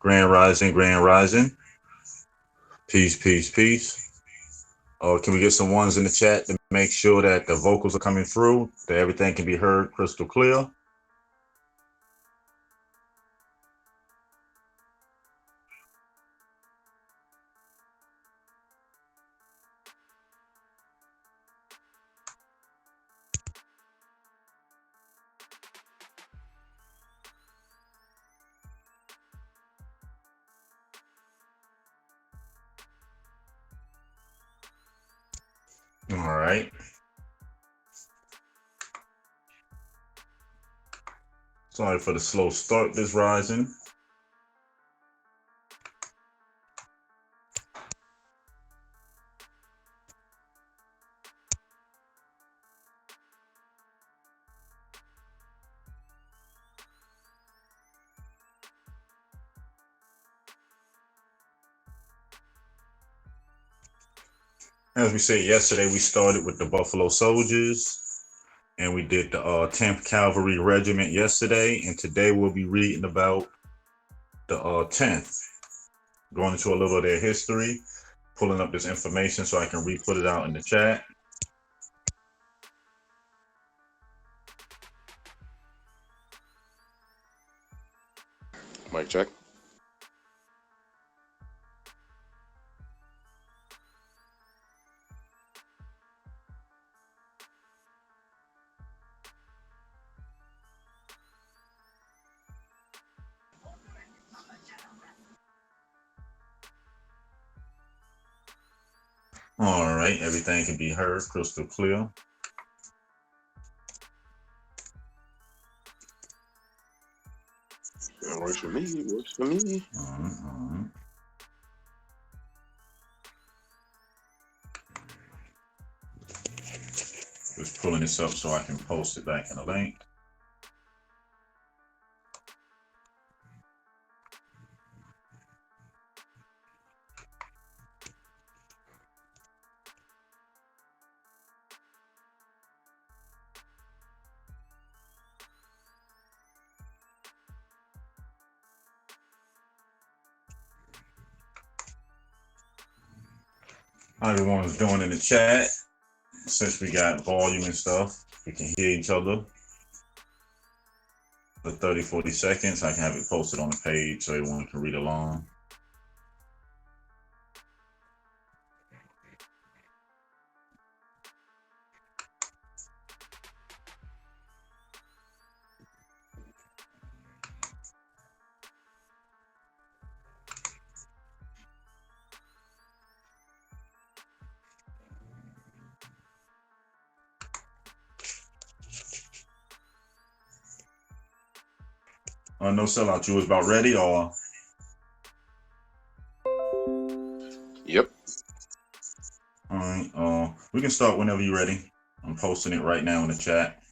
Grand Rising, Grand Rising. Peace, peace, peace. Can we get some ones in the chat to make sure that the vocals are coming through, that everything can be heard crystal clear? All right. Sorry for the slow start this rising. As we said yesterday, we started with the Buffalo Soldiers, and we did the 10th Cavalry Regiment yesterday, and today we'll be reading about the 10th, going into a little of their history, pulling up this information so I can re-put it out in the chat. Mic check. All right, everything can be heard crystal clear. That works for me. It works for me. All right. Just pulling this up so I can post it back in the link. How everyone's doing in the chat. Since we got volume and stuff, we can hear each other for 30, 40 seconds. I can have it posted on the page so everyone can read along. No sellout. You was about ready, or? Yep. All right. We can start whenever you're ready. I'm posting it right now in the chat.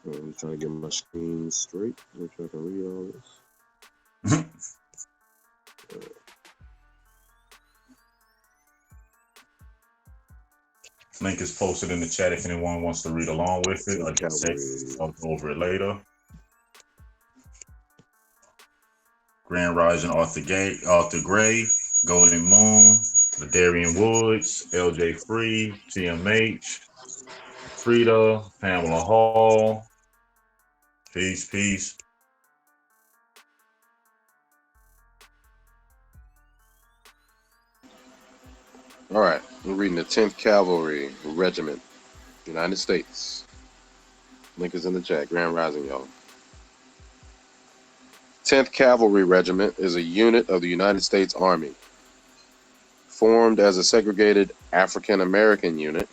I'm trying to get my screen straight. Make sure I can read all this. Link is posted in the chat if anyone wants to read along with it, or just say I'll go over it later. Grand Rising, Arthur Gray, Golden Moon, Ladarian Woods, LJ Free, TMH, Frida, Pamela Hall. Peace, peace. All right, we're reading the 10th Cavalry Regiment, United States. Link is in the chat. Grand Rising, y'all. 10th Cavalry Regiment is a unit of the United States Army. Formed as a segregated African American unit,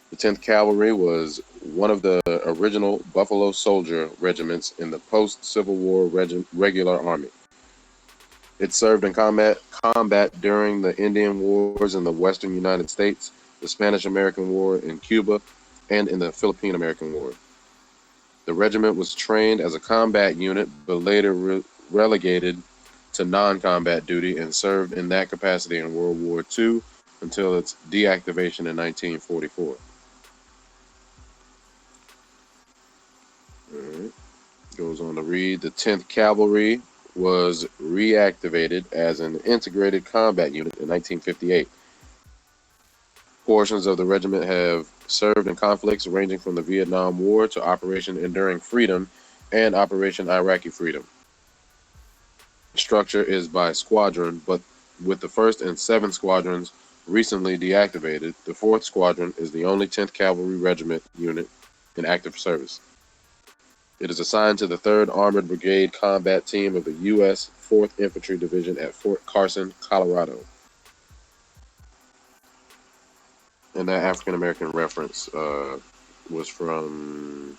the 10th Cavalry was one of the original Buffalo Soldier regiments in the post-Civil War regular Army. It served in combat during the Indian Wars in the western United States, the Spanish-American War in Cuba, and in the Philippine-American War. The regiment was trained as a combat unit, but later relegated to non-combat duty and served in that capacity in World War II until its deactivation in 1944. All right. Goes on to read, the 10th Cavalry was reactivated as an integrated combat unit in 1958. Portions of the regiment have served in conflicts ranging from the Vietnam War to Operation Enduring Freedom and Operation Iraqi Freedom. Structure is by squadron, but with the 1st and 7th Squadrons recently deactivated, the 4th Squadron is the only 10th Cavalry Regiment unit in active service. It is assigned to the 3rd Armored Brigade Combat Team of the U.S. 4th Infantry Division at Fort Carson, Colorado. And that African American reference was from,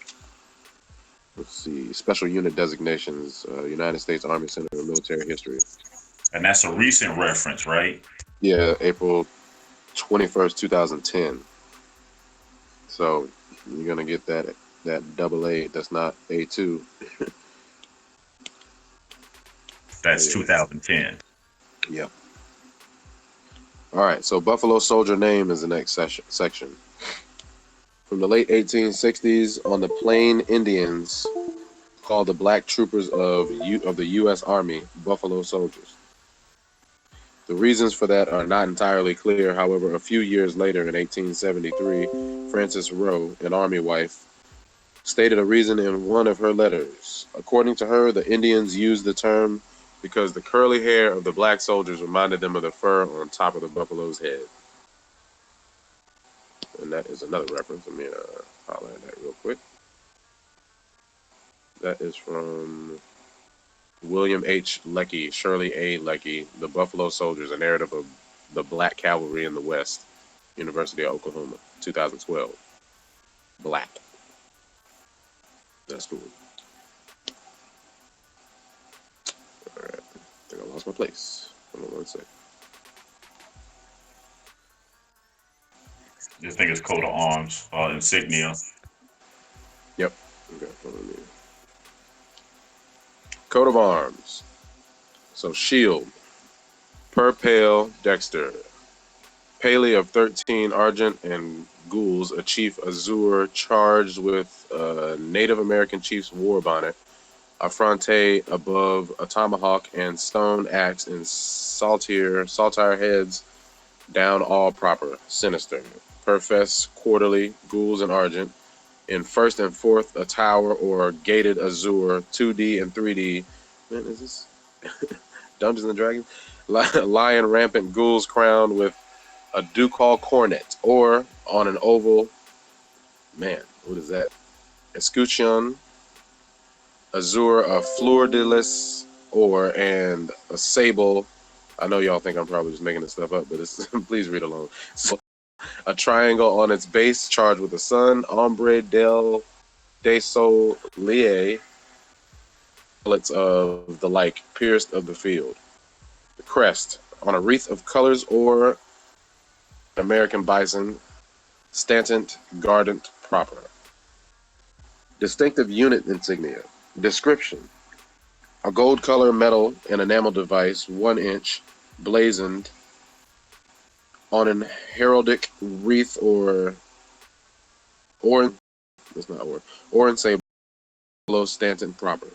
let's see, Special Unit Designations, United States Army Center of Military History. And that's a recent reference, right? Yeah, April 21st, 2010. So you're going to get that double A. That's not A2. That's 2010. Yep. All right, so Buffalo Soldier name is the next section. From the late 1860s on the Plain Indians, called the Black Troopers of the U.S. Army, Buffalo Soldiers. The reasons for that are not entirely clear. However, a few years later, in 1873, Frances Rowe, an Army wife, stated a reason in one of her letters. According to her, the Indians used the term because the curly hair of the black soldiers reminded them of the fur on top of the buffalo's head. And that is another reference. Let me highlight that real quick. That is from William H. Leckie, Shirley A. Leckie, The Buffalo Soldiers, a narrative of the Black Cavalry in the West, University of Oklahoma, 2012. Black. That's cool. All right. I think I lost my place. Hold on one sec. This thing is coat of arms, insignia. Yep. Okay, hold on here. Coat of arms. So shield. Per pale, Dexter. Paley of 13 Argent and Gules, a chief Azure charged with Native American chief's war bonnet. Affronte above a tomahawk and stone axe in saltire heads down all proper, sinister. Perfess quarterly, Gules and Argent. In 1st and 4th, a tower or gated azure, 2D and 3D. Man, is this Dungeons and Dragons? Lion rampant Gules crowned with a ducal cornet, or on an oval, man, what is that? Escutcheon, azure, a fleur de lis, or, and a sable. I know y'all think I'm probably just making this stuff up, but it's, please read along. So, a triangle on its base charged with the sun, ombre de soleil, bullets of the like pierced of the field. The crest, on a wreath of colors or American bison, Stanton Gardent proper. Distinctive unit insignia. Description. A gold color metal and enamel device, 1 inch, blazoned on an heraldic wreath or that's not a word, or in sable, Stanton proper.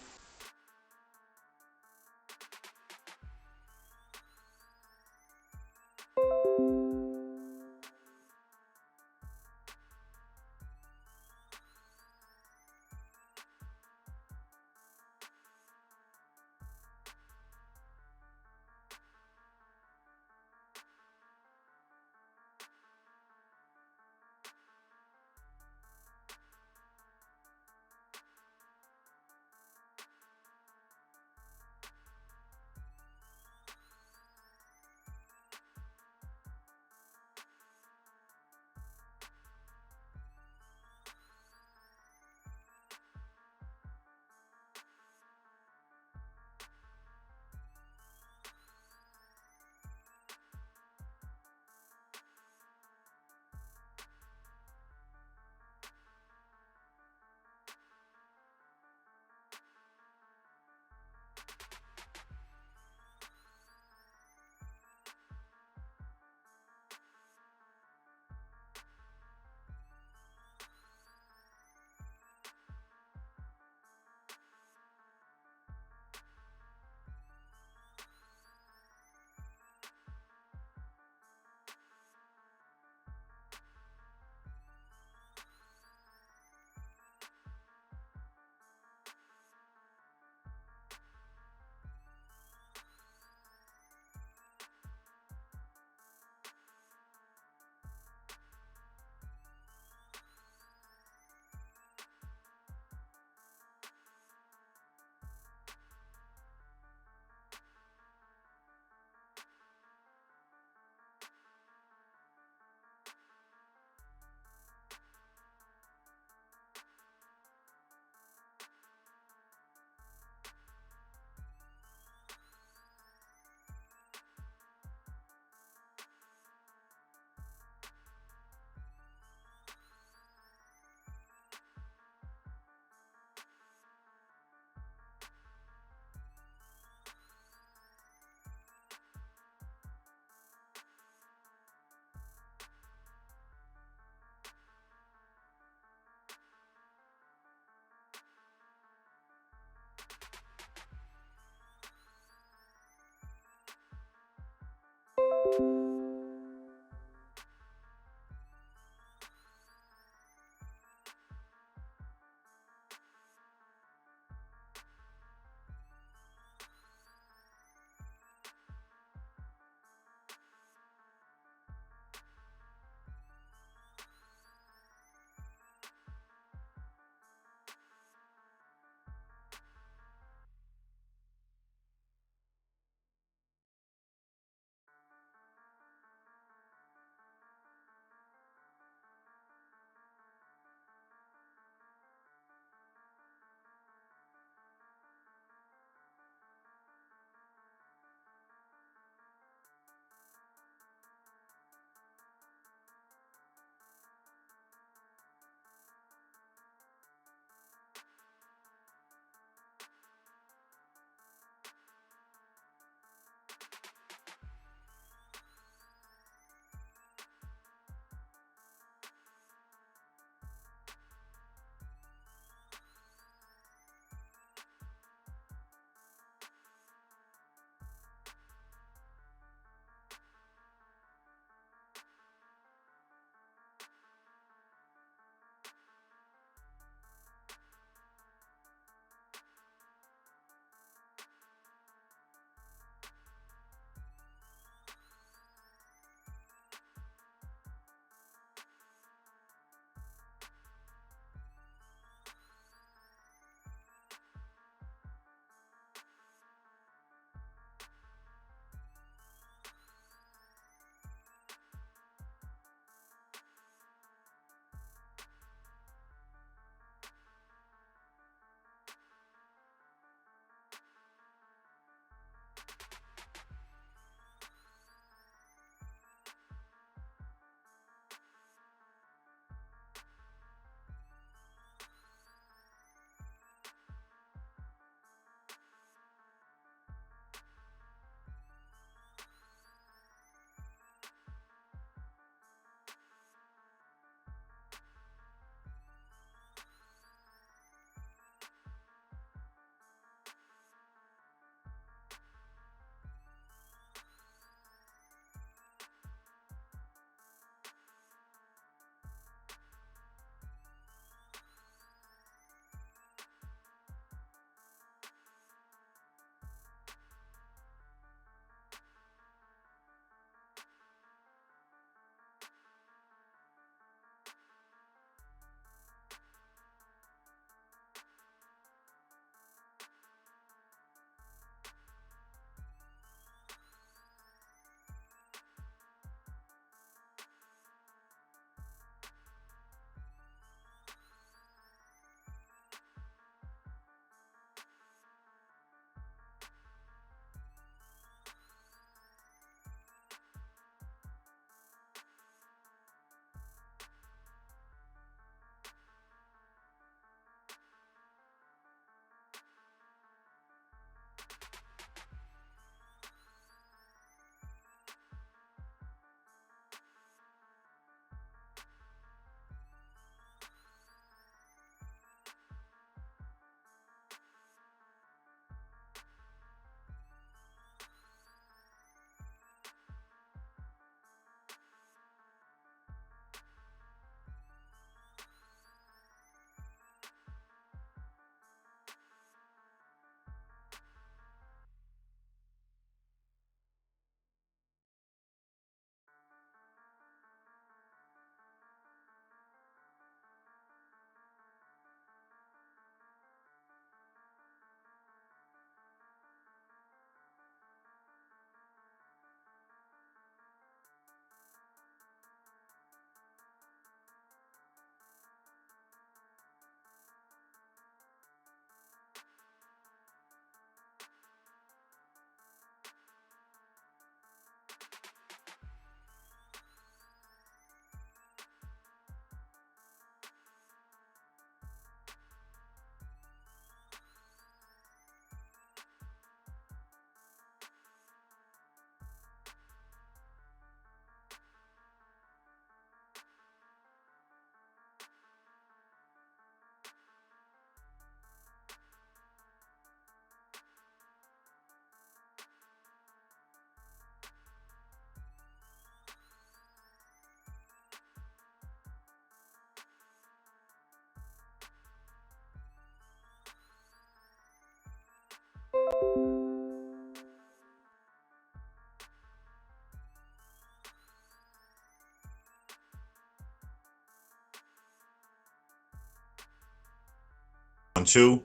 2.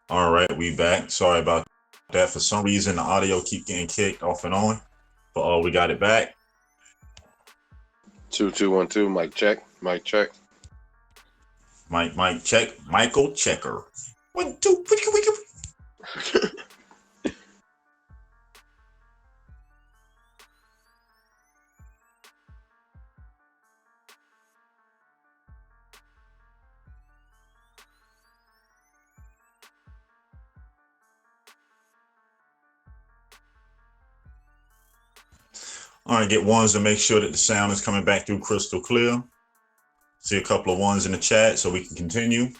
All right, we back. Sorry about that. For some reason, the audio keep getting kicked off and on, but we got it back. 2 2 1 2. Mic check. Mic check. Mike check. Michael checker. 1 2. All right, get ones to make sure that the sound is coming back through crystal clear. See a couple of ones in the chat so we can continue.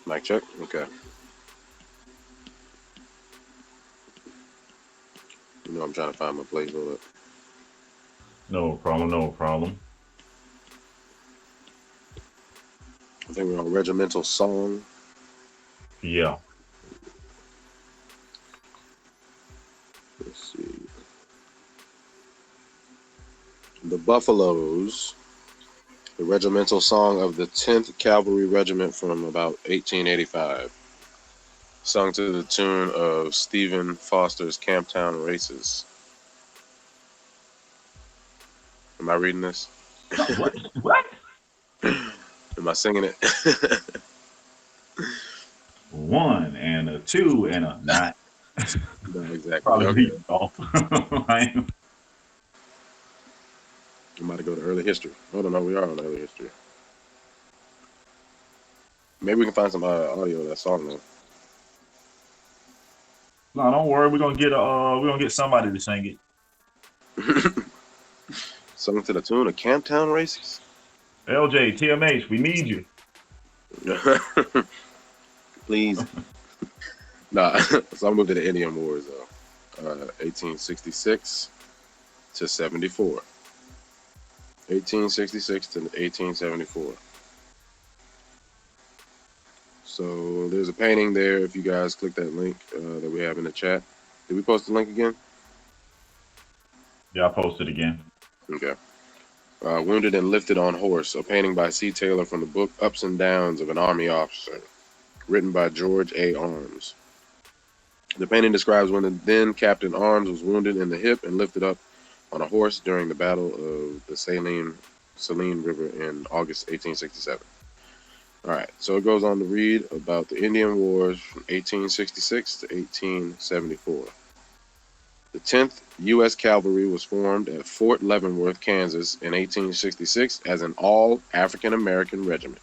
Mic check. Okay. You know I'm trying to find my place. Hold up. No problem, no problem. I think we're on regimental song. Yeah. Let's see. The Buffaloes, the regimental song of the 10th Cavalry Regiment from about 1885, sung to the tune of Stephen Foster's Camptown Races. Am I reading this? What? What? Am I singing it? 1 and a 2 and a not. No, exactly. Probably Okay. off. I'm about to go to early history. I don't know. We are on early history. Maybe we can find some audio of that song though. No, don't worry. We're gonna get somebody to sing it. Sung to the tune of Camptown Races. LJ, TMH, we need you. Please. Nah. So I'll move to the Indian Wars though. 1866 to 74. 1866 to 1874. So there's a painting there. If you guys click that link that we have in the chat. Did we post the link again? Yeah, I posted again. Okay. Wounded and Lifted on Horse, a painting by C. Taylor from the book Ups and Downs of an Army Officer, written by George A. Arms. The painting describes when the then Captain Arms was wounded in the hip and lifted up on a horse during the Battle of the Saline River in August 1867. All right, so it goes on to read about the Indian Wars from 1866 to 1874. The 10th U.S. Cavalry was formed at Fort Leavenworth, Kansas in 1866 as an all-African-American regiment.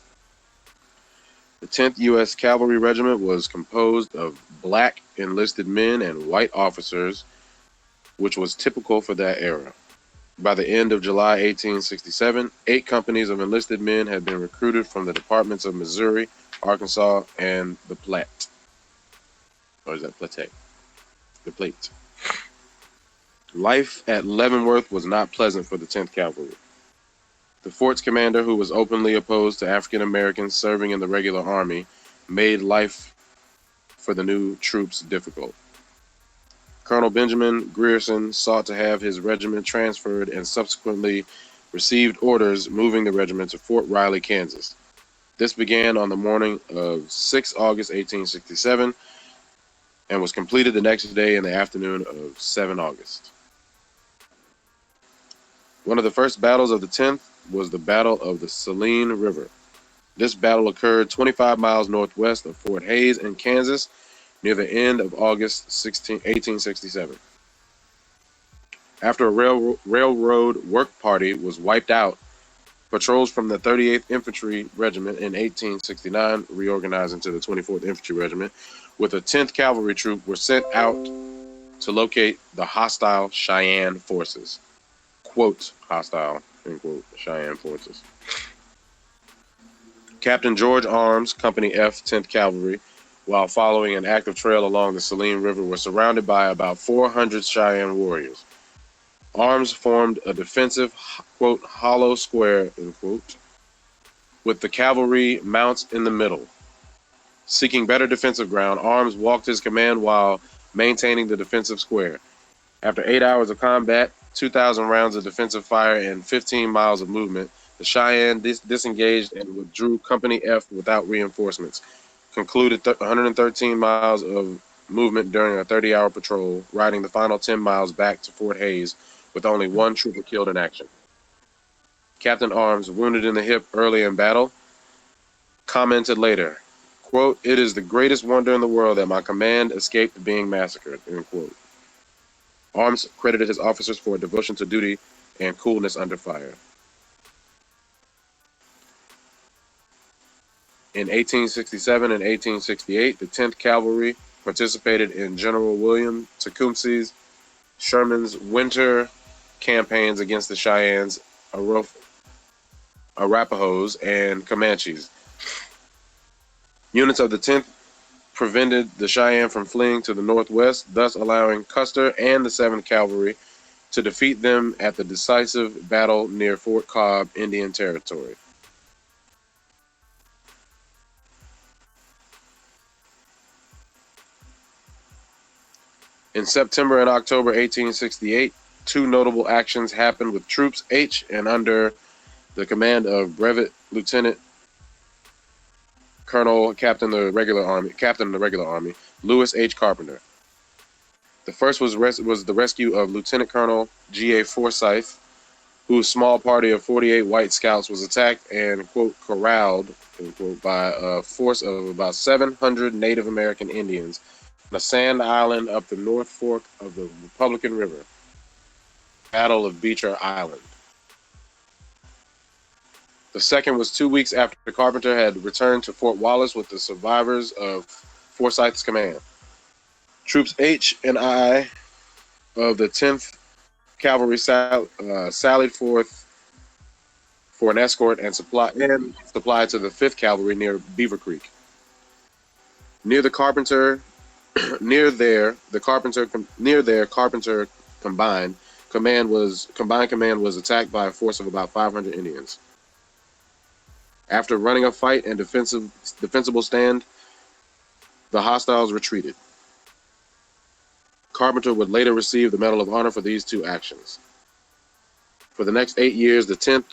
The 10th U.S. Cavalry Regiment was composed of black enlisted men and white officers, which was typical for that era. By the end of July 1867, 8 companies of enlisted men had been recruited from the departments of Missouri, Arkansas, and the Platte. Or is that Platte? The Platte. Life at Leavenworth was not pleasant for the 10th Cavalry. The fort's commander, who was openly opposed to African Americans serving in the regular army, made life for the new troops difficult. Colonel Benjamin Grierson sought to have his regiment transferred and subsequently received orders moving the regiment to Fort Riley, Kansas. This began on the morning of 6 August 1867 and was completed the next day in the afternoon of 7 August. One of the first battles of the 10th was the Battle of the Saline River. This battle occurred 25 miles northwest of Fort Hays in Kansas near the end of August 1867. After a railroad work party was wiped out, patrols from the 38th Infantry Regiment in 1869 reorganized into the 24th Infantry Regiment with a 10th Cavalry Troop were sent out to locate the hostile Cheyenne forces. Quote, hostile, end quote, Cheyenne forces. Captain George Arms, Company F, 10th Cavalry, while following an active trail along the Saline River, were surrounded by about 400 Cheyenne warriors. Arms formed a defensive, quote, hollow square, end quote, with the cavalry mounts in the middle. Seeking better defensive ground, Arms walked his command while maintaining the defensive square. After 8 hours of combat, 2,000 rounds of defensive fire, and 15 miles of movement, the Cheyenne disengaged and withdrew Company F without reinforcements. Concluded 113 miles of movement during a 30-hour patrol, riding the final 10 miles back to Fort Hays with only one trooper killed in action. Captain Arms, wounded in the hip early in battle, commented later, quote, "It is the greatest wonder in the world that my command escaped being massacred," end quote. Arms credited his officers for devotion to duty and coolness under fire. In 1867 and 1868, the 10th Cavalry participated in General William Tecumseh Sherman's winter campaigns against the Cheyennes, Arapahoes, and Comanches. Units of the 10th prevented the Cheyenne from fleeing to the northwest, thus allowing Custer and the 7th Cavalry to defeat them at the decisive battle near Fort Cobb, Indian Territory. In September and October 1868, two notable actions happened with Troops H and under the command of Brevet Lieutenant Colonel Captain of the Regular Army, Lewis H. Carpenter. The first was the rescue of Lieutenant Colonel G.A. Forsyth, whose small party of 48 white scouts was attacked and, quote, corralled, end quote, by a force of about 700 Native American Indians on a sand island up the North Fork of the Republican River. Battle of Beecher Island. The second was 2 weeks after Carpenter had returned to Fort Wallace with the survivors of Forsyth's command. Troops H and I of the 10th Cavalry sallied forth for an escort and supply to the 5th Cavalry near Beaver Creek. Near Carpenter combined command was attacked by a force of about 500 Indians. After running a fight and defensible stand, the hostiles retreated. Carpenter would later receive the Medal of Honor for these two actions. For the next 8 years, the 10th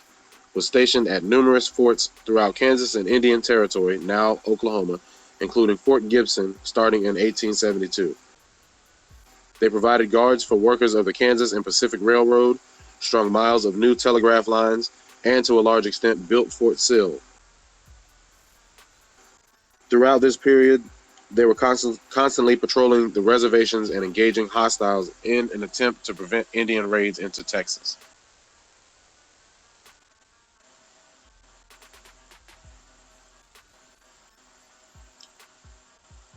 was stationed at numerous forts throughout Kansas and Indian Territory, now Oklahoma, including Fort Gibson, starting in 1872. They provided guards for workers of the Kansas and Pacific Railroad, strung miles of new telegraph lines, and to a large extent built Fort Sill. Throughout this period, they were constantly patrolling the reservations and engaging hostiles in an attempt to prevent Indian raids into Texas.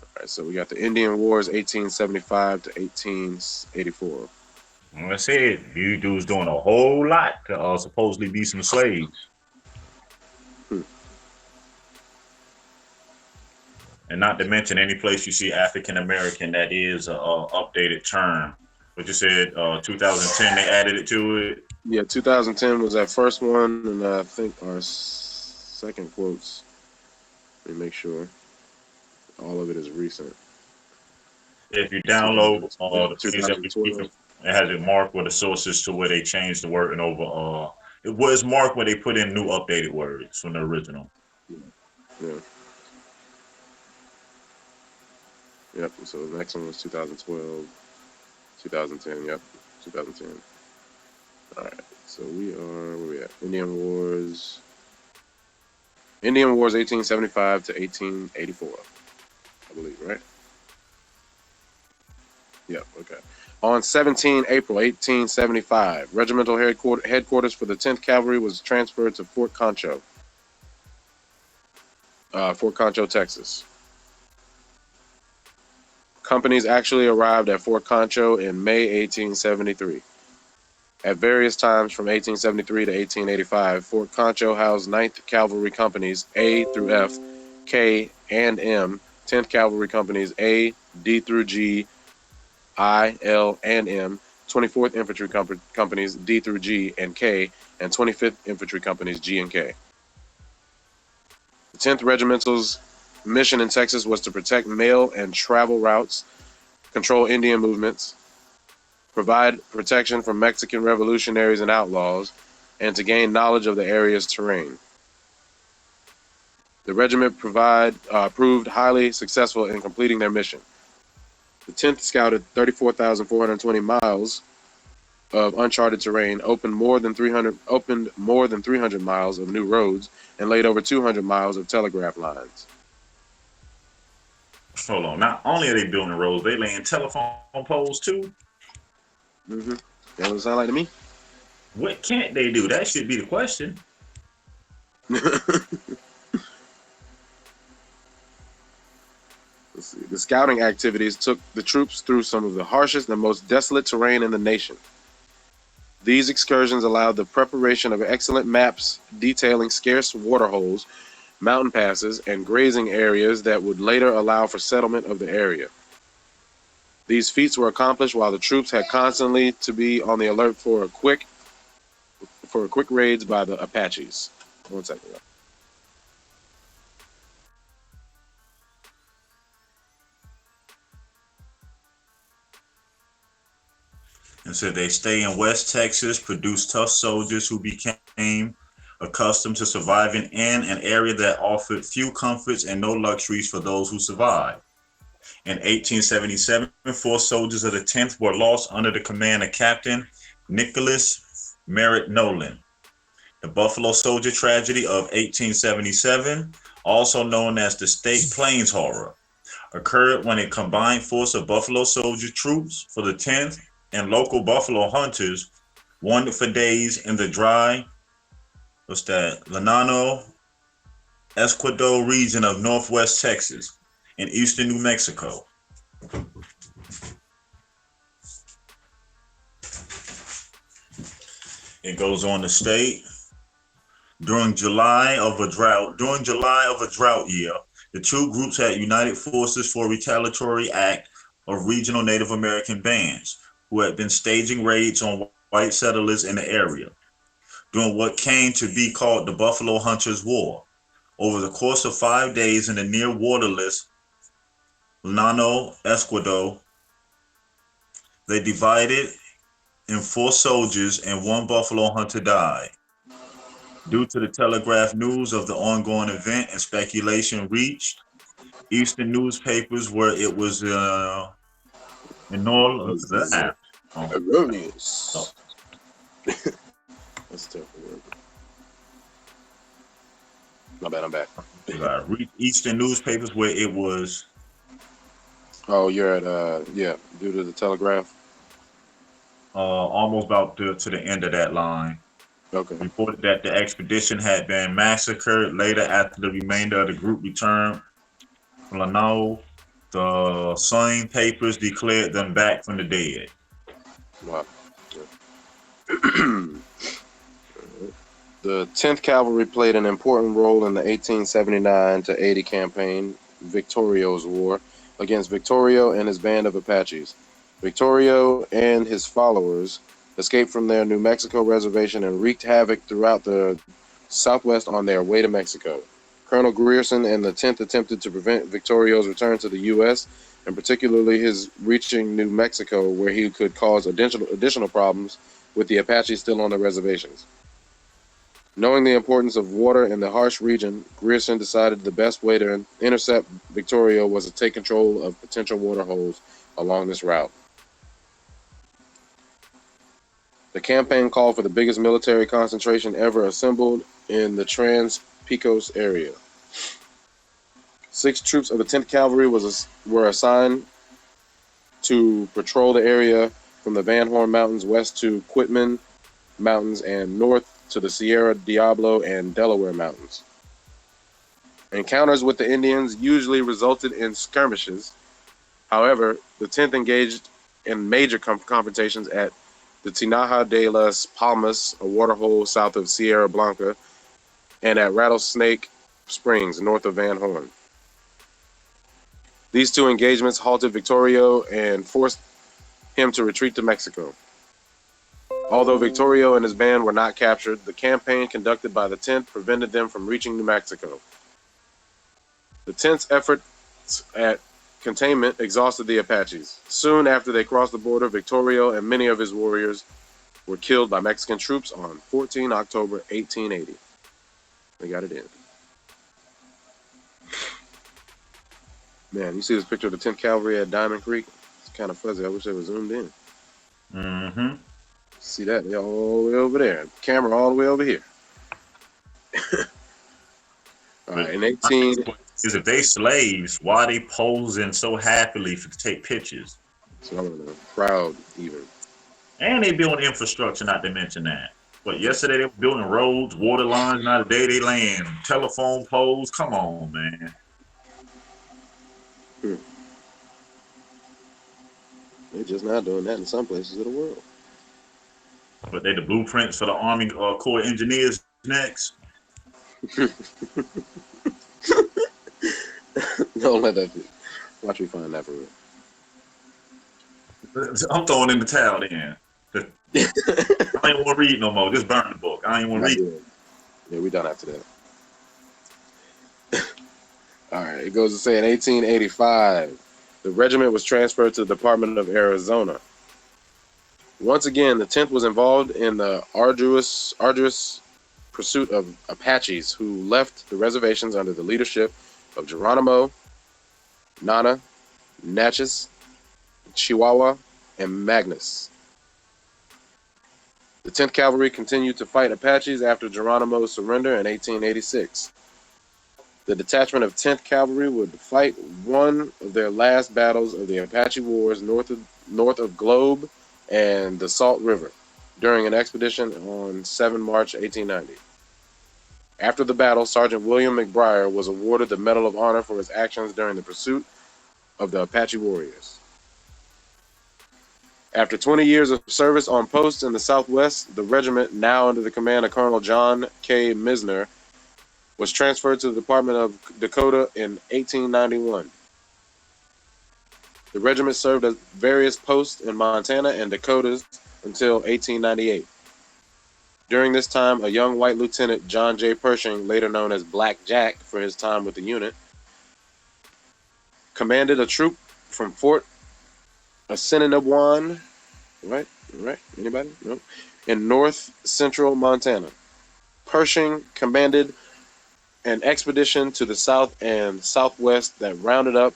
All right, so we got the Indian Wars, 1875 to 1884. Like I said, you dudes doing a whole lot to supposedly be some slaves. And not to mention any place you see African American, that is a updated term. But you said 2010 they added it to it. Yeah, 2010 was that first one, and I think our second quotes. Let me make sure. All of it is recent. If you download the 2012, it has it marked with the sources to where they changed the wording over. It was marked where they put in new updated words from the original. Yeah. Yep, so the next one was 2012, 2010, yep, 2010. All right, so where we at? Indian Wars 1875 to 1884, I believe, right? Yep, okay. On 17 April 1875, regimental headquarters for the 10th Cavalry was transferred to Fort Concho, Texas. Companies actually arrived at Fort Concho in May 1873. At various times from 1873 to 1885, Fort Concho housed 9th Cavalry Companies A through F, K, and M, 10th Cavalry Companies A, D through G, I, L, and M, 24th Infantry Companies D through G and K, and 25th Infantry Companies G and K. The 10th Regimental's mission in Texas was to protect mail and travel routes, control Indian movements, provide protection from Mexican revolutionaries and outlaws, and to gain knowledge of the area's terrain. The regiment proved highly successful in completing their mission. The 10th scouted 34,420 miles of uncharted terrain, opened more than 300 miles of new roads, and laid over 200 miles of telegraph lines. Hold on. Not only are they building roads, they laying telephone poles too. Mm-hmm. That what it sound like to me? What can't they do? That should be the question. Let's see. The scouting activities took the troops through some of the harshest and most desolate terrain in the nation. These excursions allowed the preparation of excellent maps detailing scarce waterholes, mountain passes, and grazing areas that would later allow for settlement of the area. These feats were accomplished while the troops had constantly to be on the alert for quick raids by the Apaches. 1 second. And so they stay in West Texas, produce tough soldiers who became accustomed to surviving in an area that offered few comforts and no luxuries for those who survived. In 1877, 4 soldiers of the 10th were lost under the command of Captain Nicholas Merritt Nolan. The Buffalo Soldier tragedy of 1877, also known as the State Plains Horror, occurred when a combined force of Buffalo Soldier troops for the 10th and local buffalo hunters wandered for days in the dry, Lanano Escobedo region of northwest Texas and eastern New Mexico. It goes on to state, during July of a drought year, the two groups had united forces for a retaliatory act of regional Native American bands who had been staging raids on white settlers in the area during what came to be called the Buffalo Hunters' War. Over the course of 5 days in the near waterless Llano Escobedo, they divided in 4 soldiers and 1 buffalo hunter died. Due to the telegraph news of the ongoing event and speculation reached Eastern newspapers where it was in all erroneous. Oh. That's a tough word. My bad, I'm back. Reached Eastern newspapers where it was. Oh, you're at due to the telegraph. Almost about to the end of that line. Okay. Reported that the expedition had been massacred. Later, after the remainder of the group returned from Lanao, the same papers declared them back from the dead. Wow. The 10th Cavalry played an important role in the 1879 to 80 campaign, Victorio's War, against Victorio and his band of Apaches. Victorio and his followers escaped from their New Mexico reservation and wreaked havoc throughout the Southwest on their way to Mexico. Colonel Grierson and the 10th attempted to prevent Victorio's return to the U.S., and particularly his reaching New Mexico, where he could cause additional problems with the Apaches still on the reservations. Knowing the importance of water in the harsh region, Grierson decided the best way to intercept Victorio was to take control of potential water holes along this route. The campaign called for the biggest military concentration ever assembled in the Trans-Pecos area. 6 troops of the 10th Cavalry were assigned to patrol the area from the Van Horn Mountains west to Quitman Mountains and north to the Sierra Diablo and Delaware Mountains. Encounters with the Indians usually resulted in skirmishes, However, the 10th engaged in major confrontations at the Tinaja de las Palmas, a waterhole south of Sierra Blanca, and at Rattlesnake Springs, north of Van Horn. These two engagements halted Victorio and forced him to retreat to Mexico. Although Victorio and his band were not captured, the campaign conducted by the 10th prevented them from reaching New Mexico. The 10th's efforts at containment exhausted the Apaches. Soon after they crossed the border, Victorio and many of his warriors were killed by Mexican troops on 14 October 1880. They got it in. Man, you see this picture of the 10th Cavalry at Diamond Creek? It's kind of fuzzy. I wish they were zoomed in. Mm-hmm. See that? They're all the way over there. Camera all the way over here. All right, in 18... Is if they slaves, why they posing so happily to take pictures? So I don't know. Proud, even. And they building infrastructure, not to mention that. But yesterday they were building roads, water lines, now today they land telephone poles. Come on, man. They're just not doing that in some places of the world. But they the blueprints for the Army Corps engineers next. Don't let that be. Watch me find that for real. I'm throwing in the towel then. I ain't want to read no more. Just burn the book. I ain't want to read. Yeah, we done after that. All right, it goes to say in 1885, the regiment was transferred to the Department of Arizona. Once again, the 10th was involved in the arduous pursuit of Apaches who left the reservations under the leadership of Geronimo, Nana, Natchez, Chihuahua, and Magnus. The 10th Cavalry continued to fight Apaches after Geronimo's surrender in 1886. The detachment of 10th Cavalry would fight one of their last battles of the Apache Wars north of Globe and the Salt River during an expedition on 7 March 1890. After the battle, Sergeant William McBriar was awarded the Medal of Honor for his actions during the pursuit of the Apache warriors. After 20 years of service on posts in the Southwest, the regiment, now under the command of Colonel John K. Misner, was transferred to the Department of Dakota in 1891. The regiment served at various posts in Montana and Dakotas until 1898. During this time, a young white lieutenant, John J. Pershing, later known as Black Jack for his time with the unit, commanded a troop from Fort Assiniboine, right? Anybody? No. In north central Montana. Pershing commanded an expedition to the south and southwest that rounded up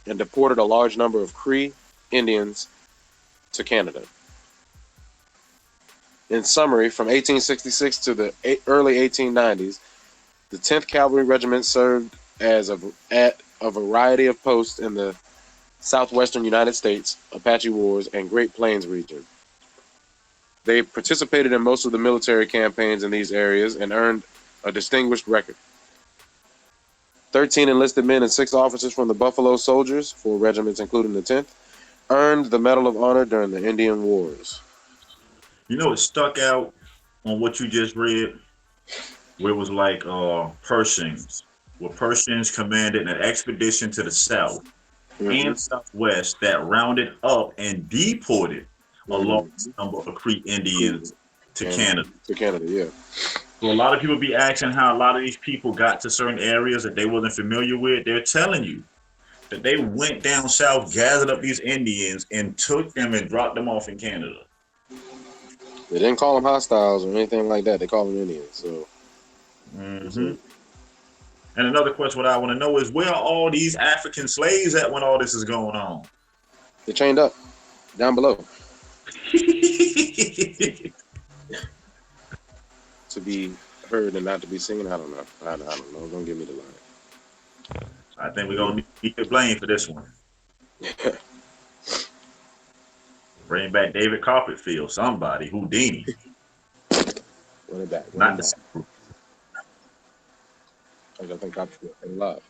and deported a large number of Cree Indians to Canada. In summary, from 1866 to the early 1890s, the 10th Cavalry Regiment served at a variety of posts in the southwestern United States, Apache Wars, and Great Plains region. They participated in most of the military campaigns in these areas and earned a distinguished record. 13 enlisted men and 6 officers from the Buffalo Soldiers, 4 regiments including the 10th, earned the Medal of Honor during the Indian Wars. You know, it stuck out on what you just read, where it was like Pershings, where Pershings commanded an expedition to the south and southwest that rounded up and deported a large number of Cree Indians to Canada. To Canada, yeah. So a lot of people be asking how a lot of these people got to certain areas that they wasn't familiar with. They're telling you that they went down south, gathered up these Indians, and took them and dropped them off in Canada. They didn't call them hostiles or anything like that. They called them Indians. So. Mm-hmm. And another question, what I want to know is, where are all these African slaves at when all this is going on? They're chained up down below. To be heard and not to be seen, I don't know. I don't know. Don't give me the line. I think we're going to need to blame for this one. Bring back David Copperfield, somebody, Houdini. Run it back. Not the. I think Copperfield alive.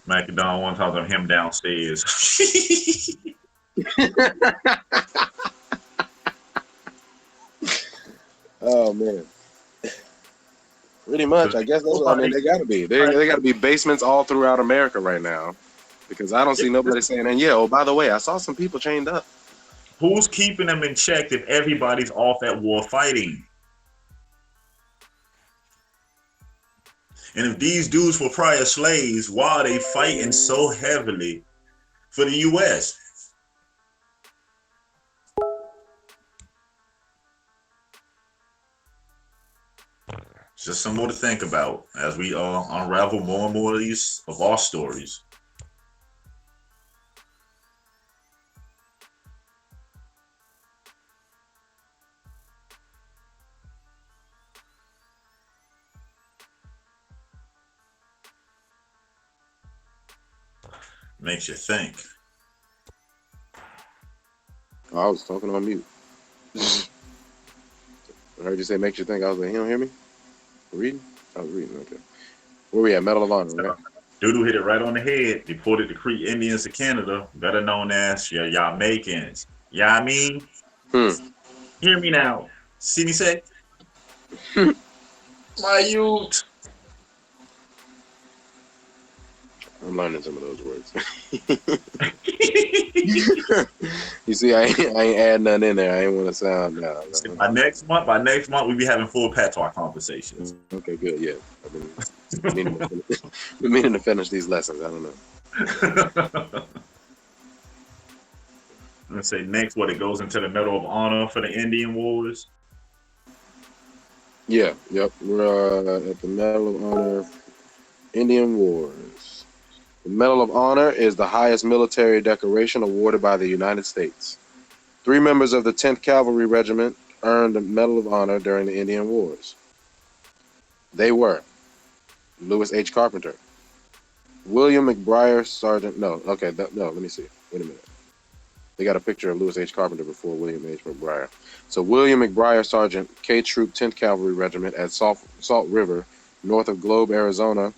Macadon one talking about him downstairs. Oh man. Pretty much. I guess that's what I mean. They gotta be. They gotta be basements all throughout America right now. Because I don't see nobody saying, and yeah, oh, by the way, I saw some people chained up. Who's keeping them in check if everybody's off at war fighting? And if these dudes were prior slaves, why are they fighting so heavily for the U.S.? Just some more to think about as we unravel more and more of our stories. Makes you think. Oh, I was talking on mute. I heard you say makes you think. I was like, you don't hear me? Reading? I was reading. Okay. Where we at? Medal of Honor, right? Doodoo hit it right on the head. Deported the Creek Indians to Canada, better known as your Jamaicans. Yeah, I mean, hear me now. See me say, my youth. I'm learning some of those words. You see, I ain't adding nothing in there. I ain't want to sound. No. By next month, we be having full patois conversations. Okay, good. Yeah, I've been meaning to finish these lessons. I don't know. Let's say next, what it goes into the Medal of Honor for the Indian Wars. Yeah, yep. We're at the Medal of Honor, Indian Wars. The Medal of Honor is the highest military decoration awarded by the United States. 3 members of the 10th Cavalry Regiment earned the Medal of Honor during the Indian Wars. They were Lewis H. Carpenter, William McBriar Sergeant. No, let me see. Wait a minute. They got a picture of Lewis H. Carpenter before William H. McBriar. So William McBriar Sergeant, K Troop 10th Cavalry Regiment at Salt River, north of Globe, Arizona,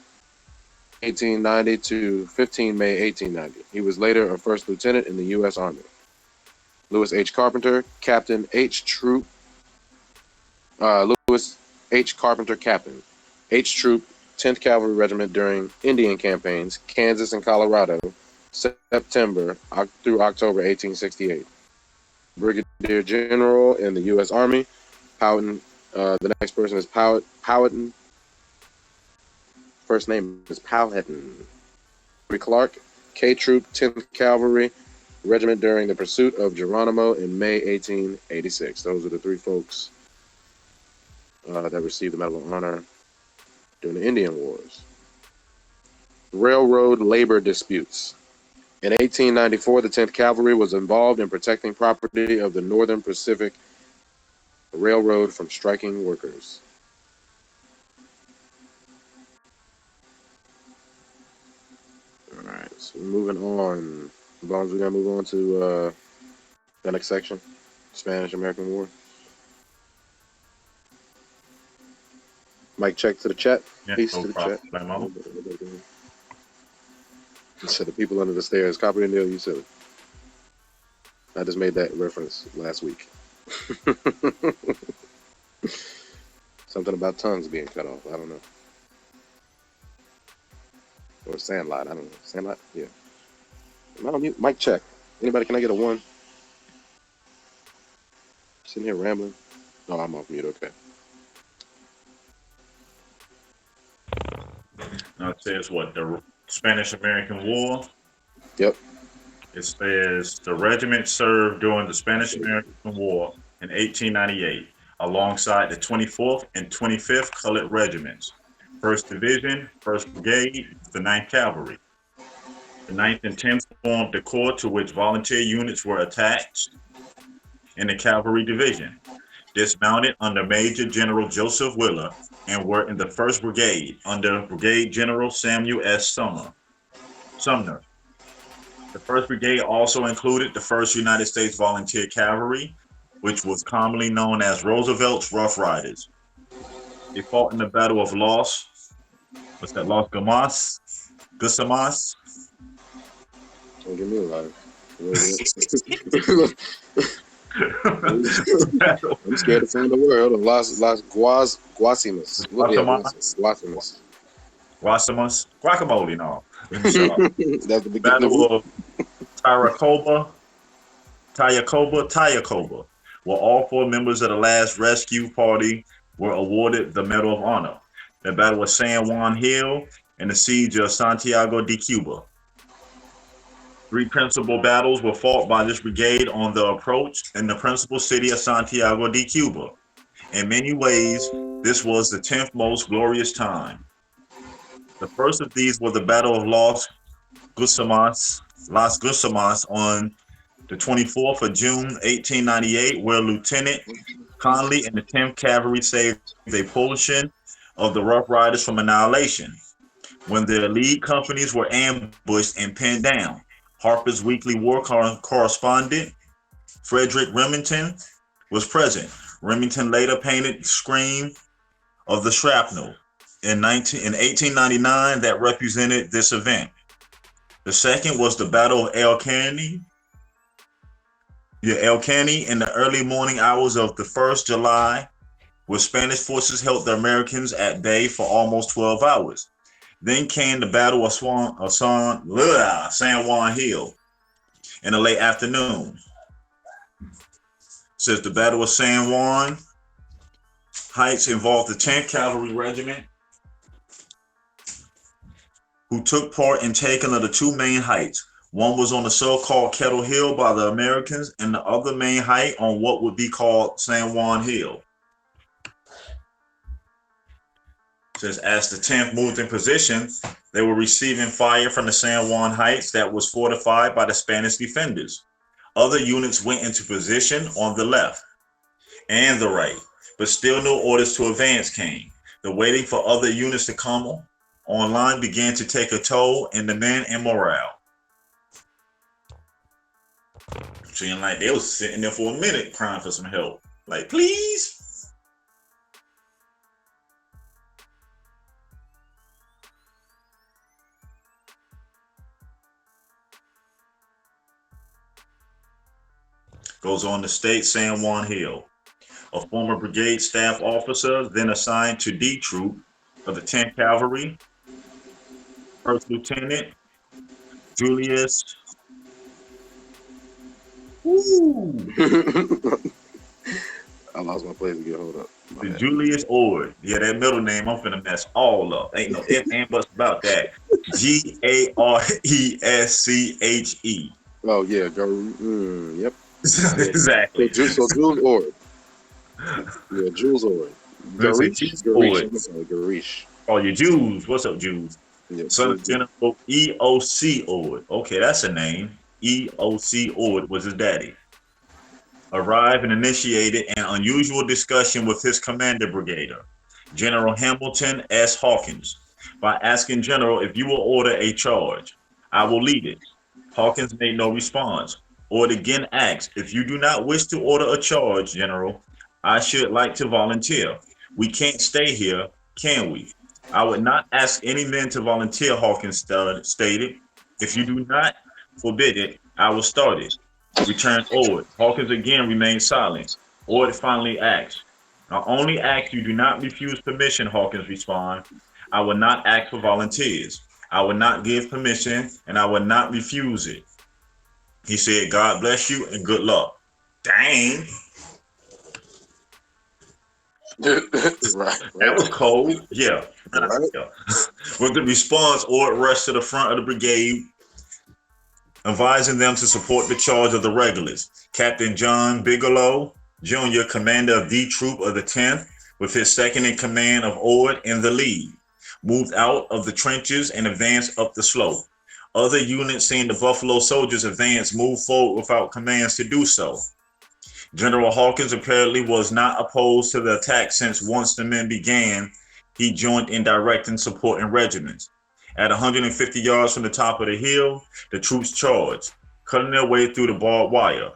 1890 to 15 May 1890. He was later a first lieutenant in the U.S. Army. Lewis H. Carpenter, Captain H. Troop. Lewis H. Carpenter, Captain H. Troop 10th Cavalry Regiment during Indian campaigns, Kansas and Colorado, September through October 1868. Brigadier General in the U.S. Army. Powhatan. The next person is Powhatan. First name is Powhatan. Clark, K Troop 10th Cavalry Regiment during the pursuit of Geronimo in May 1886. Those are the 3 folks that received the Medal of Honor during the Indian Wars. Railroad labor disputes. In 1894, the 10th Cavalry was involved in protecting property of the Northern Pacific Railroad from striking workers. All right, so moving on. As long as we're going to move on to the next section, Spanish-American War. Mic check to the chat. Yeah, Peace no to the problem. chat. So the people under the stairs, Copper and Neil, you silly. I just made that reference last week. Something about tongues being cut off. I don't know. Or Sandlot. I don't know. Sandlot? Yeah. Am I on mute? Mic check. Anybody, can I get a 1? Sitting here rambling. Oh, I'm off mute. Okay. Now it says what? The Spanish-American War? Yep. It says the regiment served during the Spanish-American War in 1898 alongside the 24th and 25th Colored Regiments, 1st Division, 1st Brigade, the 9th Cavalry. The 9th and 10th formed the corps to which volunteer units were attached in the Cavalry Division, dismounted under Major General Joseph Wheeler, and were in the 1st Brigade under Brigade General Samuel S. Sumner. The 1st Brigade also included the 1st United States Volunteer Cavalry, which was commonly known as Roosevelt's Rough Riders. They fought in the Battle of Las Gamas Gusamas. Don't give me a life. I'm scared to find the word. Las Guasimas. What? Yeah, Guasamas. Guasimas. Guasamas. Guacamole, no. Let me shut up. That's the beginning. Battle of Taracoba, Tayacoba, where all four members of the last rescue party were awarded the Medal of Honor. The Battle of San Juan Hill and the Siege of Santiago de Cuba. Three principal battles were fought by this brigade on the approach in the principal city of Santiago de Cuba. In many ways, this was the 10th most glorious time. The first of these was the Battle of Las Gusamas on the 24th of June, 1898, where Lieutenant Conley and the 10th Cavalry saved a portion of the Rough Riders from annihilation. When the lead companies were ambushed and pinned down, Harper's Weekly war correspondent, Frederick Remington, was present. Remington later painted Scream of the Shrapnel in 1899 that represented this event. The second was the Battle of El Caney. El Caney in the early morning hours of the 1st July, where Spanish forces held the Americans at bay for almost 12 hours. Then came the Battle of San Juan Hill in the late afternoon. Says the Battle of San Juan Heights involved the 10th Cavalry Regiment, who took part in taking of the two main heights. One was on the so-called Kettle Hill by the Americans, and the other main height on what would be called San Juan Hill. Says as the 10th moved in position, they were receiving fire from the San Juan Heights that was fortified by the Spanish defenders. Other units went into position on the left and the right, but still no orders to advance came. The waiting for other units to come online began to take a toll in the men and morale. Seeing like they was sitting there for a minute crying for some help. Like, please. Goes on to state San Juan Hill, a former brigade staff officer, then assigned to D Troop of the 10th Cavalry, First Lieutenant Julius. I lost my place again. Hold up. Julius Ord. Yeah, that middle name, I'm finna mess all up. Ain't no if and buts about that. Garesche. Oh, yeah. Yep. Exactly. So Jules Ord. Yeah, Jules Ord. Garesche. Oh, you Jews. What's up, Jews? Yeah, Son of General E.O.C. Ord. Okay, that's a name. E.O.C. Ord was his daddy. Arrived and initiated an unusual discussion with his commander brigadier, General Hamilton S. Hawkins, by asking General if you will order a charge. I will lead it. Hawkins made no response. Ord again asked, if you do not wish to order a charge, General, I should like to volunteer. We can't stay here, can we? I would not ask any men to volunteer, Hawkins stated. If you do not forbid it, I will start it. Returned Ord. Hawkins again remained silent. Ord finally asked, I only ask you do not refuse permission, Hawkins responded. I will not ask for volunteers. I will not give permission, and I will not refuse it. He said, God bless you and good luck. Dang. That was cold. Yeah. Right. Yeah. With the response, Ord rushed to the front of the brigade, advising them to support the charge of the regulars. Captain John Bigelow, Jr., commander of D Troop of the 10th, with his second in command of Ord in the lead, moved out of the trenches and advanced up the slope. Other units, seeing the Buffalo Soldiers advance, moved forward without commands to do so. General Hawkins apparently was not opposed to the attack since once the men began, he joined in directing supporting regiments. At 150 yards from the top of the hill, the troops charged, cutting their way through the barbed wire.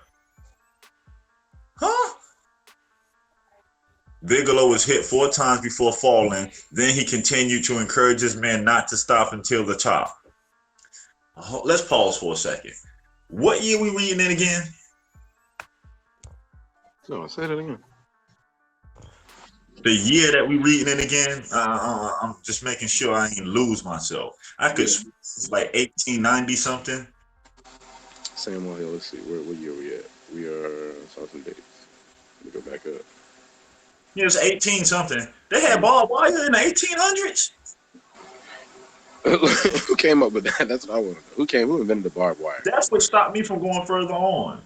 Huh? Bigelow was hit 4 times before falling. Then he continued to encourage his men not to stop until the top. let's pause for a second. What year we reading it again? So say that again. The year that we reading it again? I'm just making sure I ain't lose myself. I could like 1890 something. Samuel Hill. Let's see. What year we at? We are some dates. Let me go back up. Yeah, it's 18 something. They had barbed wire in the 1800s. Who came up with that? That's what I want to know. Who invented the barbed wire? That's what stopped me from going further on.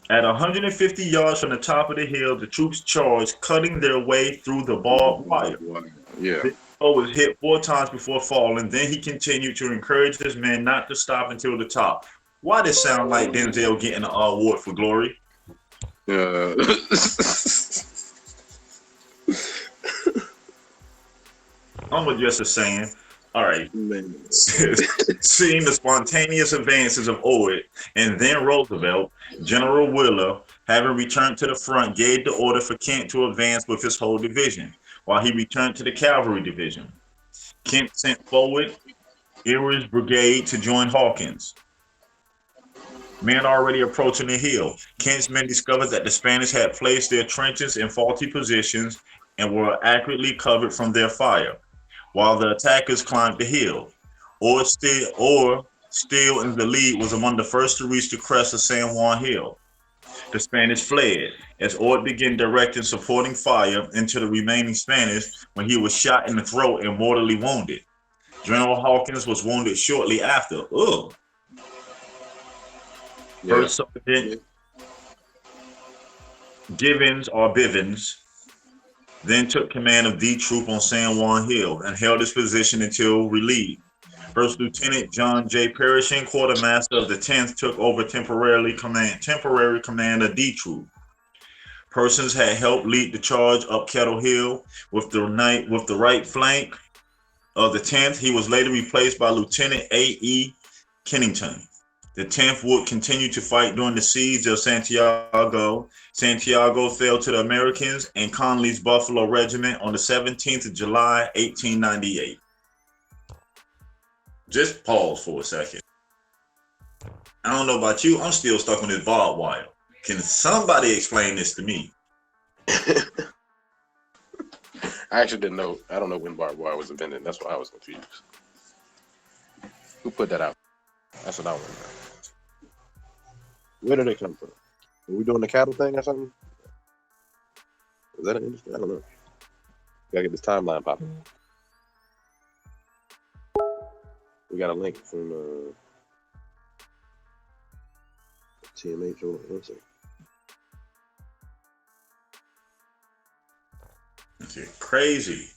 At 150 yards from the top of the hill, the troops charged, cutting their way through the barbed wire. Yeah. Denzel was hit 4 times before falling. Then he continued to encourage his men not to stop until the top. Why does it sound like Denzel getting an award for glory? I'm just saying. All right. Seeing the spontaneous advances of Ord and then Roosevelt, General Wheeler, having returned to the front, gave the order for Kent to advance with his whole division, while he returned to the cavalry division. Kent sent forward Ewell's brigade to join Hawkins. Men already approaching the hill. Kent's men discovered that the Spanish had placed their trenches in faulty positions and were accurately covered from their fire, while the attackers climbed the hill. Ord still in the lead, was among the first to reach the crest of San Juan Hill. The Spanish fled as Ord began directing supporting fire into the remaining Spanish when he was shot in the throat and mortally wounded. General Hawkins was wounded shortly after. Ugh. First Sergeant Bivens then took command of D Troop on San Juan Hill and held his position until relieved. First Lieutenant John J. Pershing, quartermaster of the 10th, took over temporary command of D Troop. Persons had helped lead the charge up Kettle Hill with the right flank of the 10th. He was later replaced by Lieutenant A.E. Kennington. The 10th would continue to fight during the siege of Santiago. Santiago fell to the Americans and Conley's Buffalo Regiment on the 17th of July, 1898. Just pause for a second. I don't know about you, I'm still stuck on this barbed wire. Can somebody explain this to me? I actually didn't know. I don't know when barbed wire was invented. That's why I was confused. Who put that out? That's what I want to know. Where did it come from? Are we doing the cattle thing or something? Is that an industry? I don't know. Gotta get this timeline popping. We got a link from TMH. Hold on one second. It's crazy.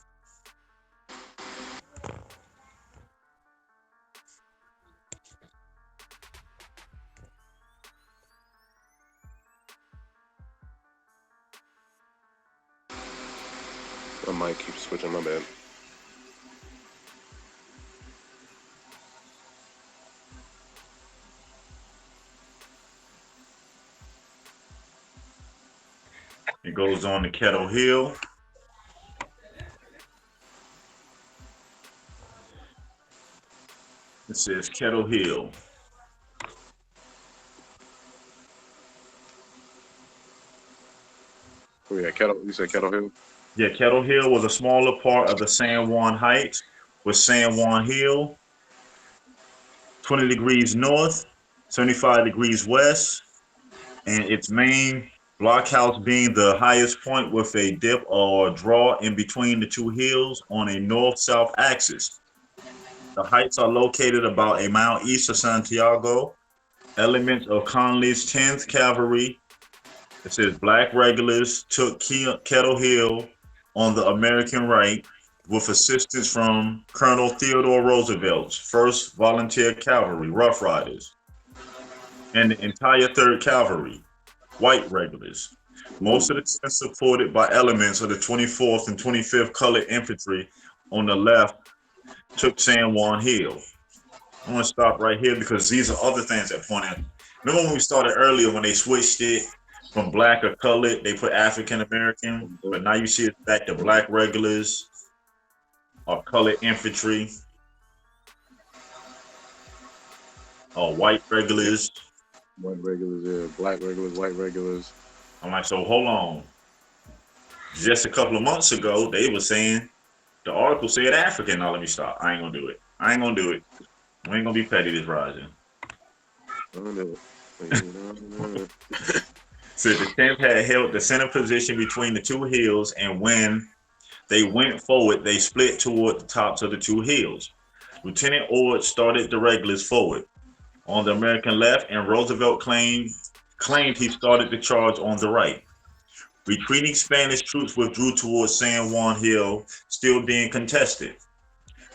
My mic keeps switching, my bad. It goes on to Kettle Hill. It says Kettle Hill. Oh yeah, Kettle. You said Kettle Hill? Yeah, Kettle Hill was a smaller part of the San Juan Heights, with San Juan Hill 20 degrees north, 75 degrees west, and its main blockhouse being the highest point with a dip or draw in between the two hills on a north-south axis. The heights are located about a mile east of Santiago. Elements of Conley's 10th Cavalry, it says black regulars, took Kettle Hill on the American right with assistance from Colonel Theodore Roosevelt's 1st Volunteer Cavalry, Rough Riders, and the entire 3rd Cavalry, white regulars. Most of the 10th supported by elements of the 24th and 25th Colored Infantry on the left took San Juan Hill. I'm going to stop right here because these are other things that point out. Remember when we started earlier when they switched it from black or colored, they put African American, but now you see it back to black regulars or colored infantry. white regulars. White regulars, yeah. Black regulars, white regulars. I'm like, so hold on. Just a couple of months ago, they were saying the article said African. Now let me stop. I ain't gonna do it. I ain't gonna do it. We ain't gonna be petty this rising. I don't know. Said the 10th had held the center position between the two hills, and when they went forward, they split toward the tops of the two hills. Lieutenant Ord started the regulars forward on the American left, and Roosevelt claimed he started the charge on the right. Retreating Spanish troops withdrew towards San Juan Hill, still being contested.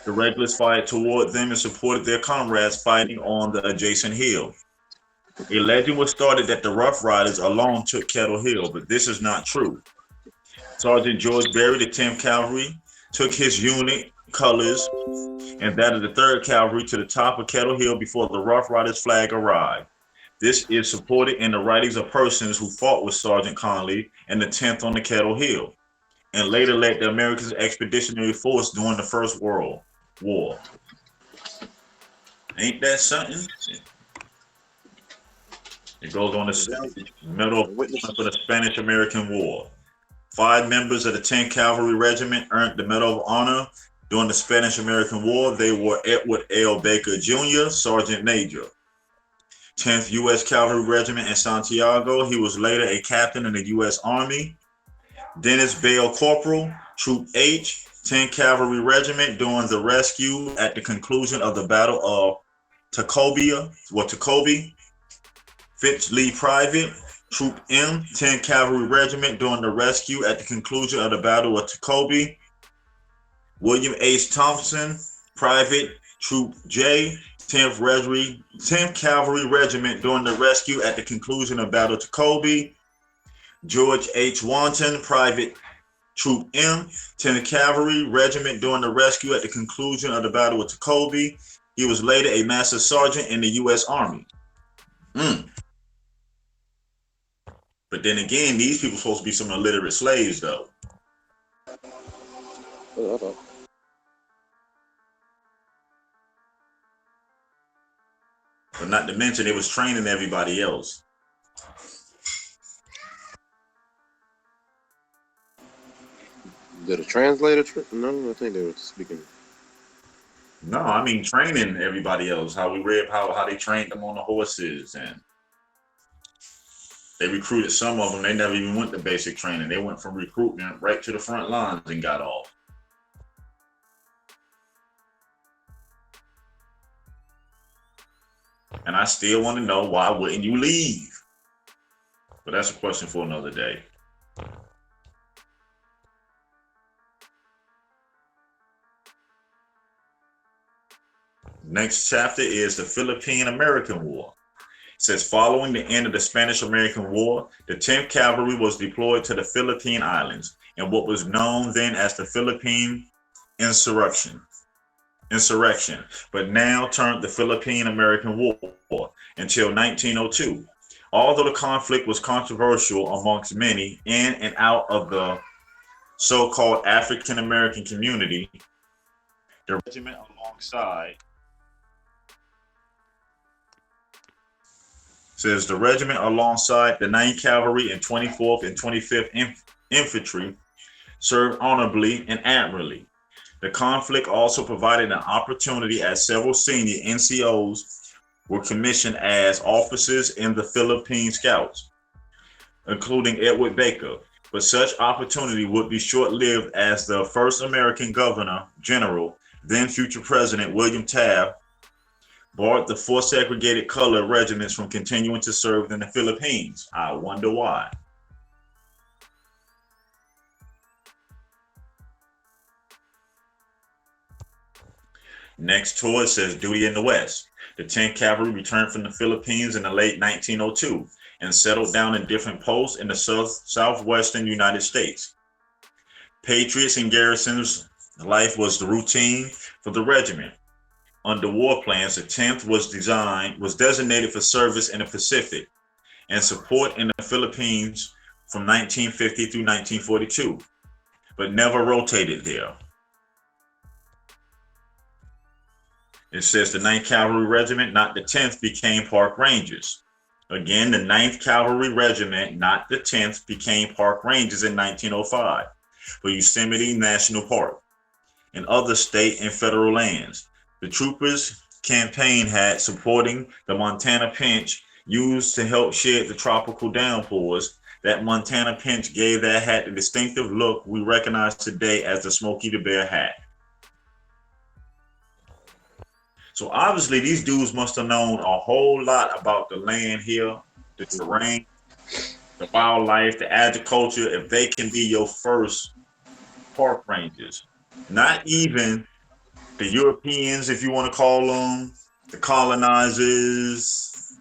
The regulars fired toward them and supported their comrades fighting on the adjacent hill. A legend was started that the Rough Riders alone took Kettle Hill, but this is not true. Sergeant George Berry, the 10th Cavalry, took his unit colors and that of the 3rd Cavalry to the top of Kettle Hill before the Rough Riders flag arrived. This is supported in the writings of persons who fought with Sergeant Connolly and the 10th on the Kettle Hill, and later led the American Expeditionary Force during the First World War. Ain't that something? It goes on to say Medal of Honor for the Spanish-American War. 5 members of the 10th Cavalry Regiment earned the Medal of Honor during the Spanish-American War. They were Edward L. Baker Jr., Sergeant Major. 10th U.S. Cavalry Regiment in Santiago. He was later a captain in the U.S. Army. Dennis Bale Corporal, Troop H, 10th Cavalry Regiment during the rescue at the conclusion of the Battle of Tacobi. Fitz Lee Private, Troop M, 10th Cavalry Regiment during the rescue at the conclusion of the Battle of Tacobi. William H. Thompson, Private, Troop J, 10th Cavalry Regiment during the rescue at the conclusion of Battle of Tacobi. George H. Wanton, Private, Troop M, 10th Cavalry Regiment during the rescue at the conclusion of the Battle of Tacobi. He was later a Master Sergeant in the U.S. Army. But then again, these people are supposed to be some illiterate slaves, though. But not to mention, it was training everybody else. Did a translator? No, I think they were speaking. No, I mean training everybody else. How we read how they trained them on the horses, and they recruited some of them. They never even went to basic training. They went from recruitment right to the front lines and got off. And I still want to know, why wouldn't you leave? But that's a question for another day. Next chapter is the Philippine-American War. It says, following the end of the Spanish-American War, the 10th Cavalry was deployed to the Philippine Islands in what was known then as the Philippine Insurrection, but now termed the Philippine-American War until 1902. Although the conflict was controversial amongst many in and out of the so-called African-American community, the regiment alongside the 9th Cavalry and 24th and 25th Infantry served honorably and admirably. The conflict also provided an opportunity as several senior NCOs were commissioned as officers in the Philippine Scouts, including Edward Baker. But such opportunity would be short-lived as the first American Governor General, then future President William Taft, barred the 4 segregated colored regiments from continuing to serve in the Philippines. I wonder why. Next tour says duty in the West. The 10th Cavalry returned from the Philippines in the late 1902 and settled down in different posts in the southwestern United States. Patriots and garrisons life was the routine for the regiment. Under war plans, the 10th was designated for service in the Pacific and support in the Philippines from 1950 through 1942, but never rotated there. It says the 9th Cavalry Regiment, not the 10th, became park rangers. Again, the 9th Cavalry Regiment, not the 10th, became park rangers in 1905 for Yosemite National Park and other state and federal lands. The troopers' campaign hat supporting the Montana Pinch used to help shed the tropical downpours. That Montana Pinch gave that hat the distinctive look we recognize today as the Smokey the Bear hat. So obviously these dudes must have known a whole lot about the land here, the terrain, the wildlife, the agriculture, if they can be your first park rangers. Not even the Europeans, if you want to call them, the colonizers,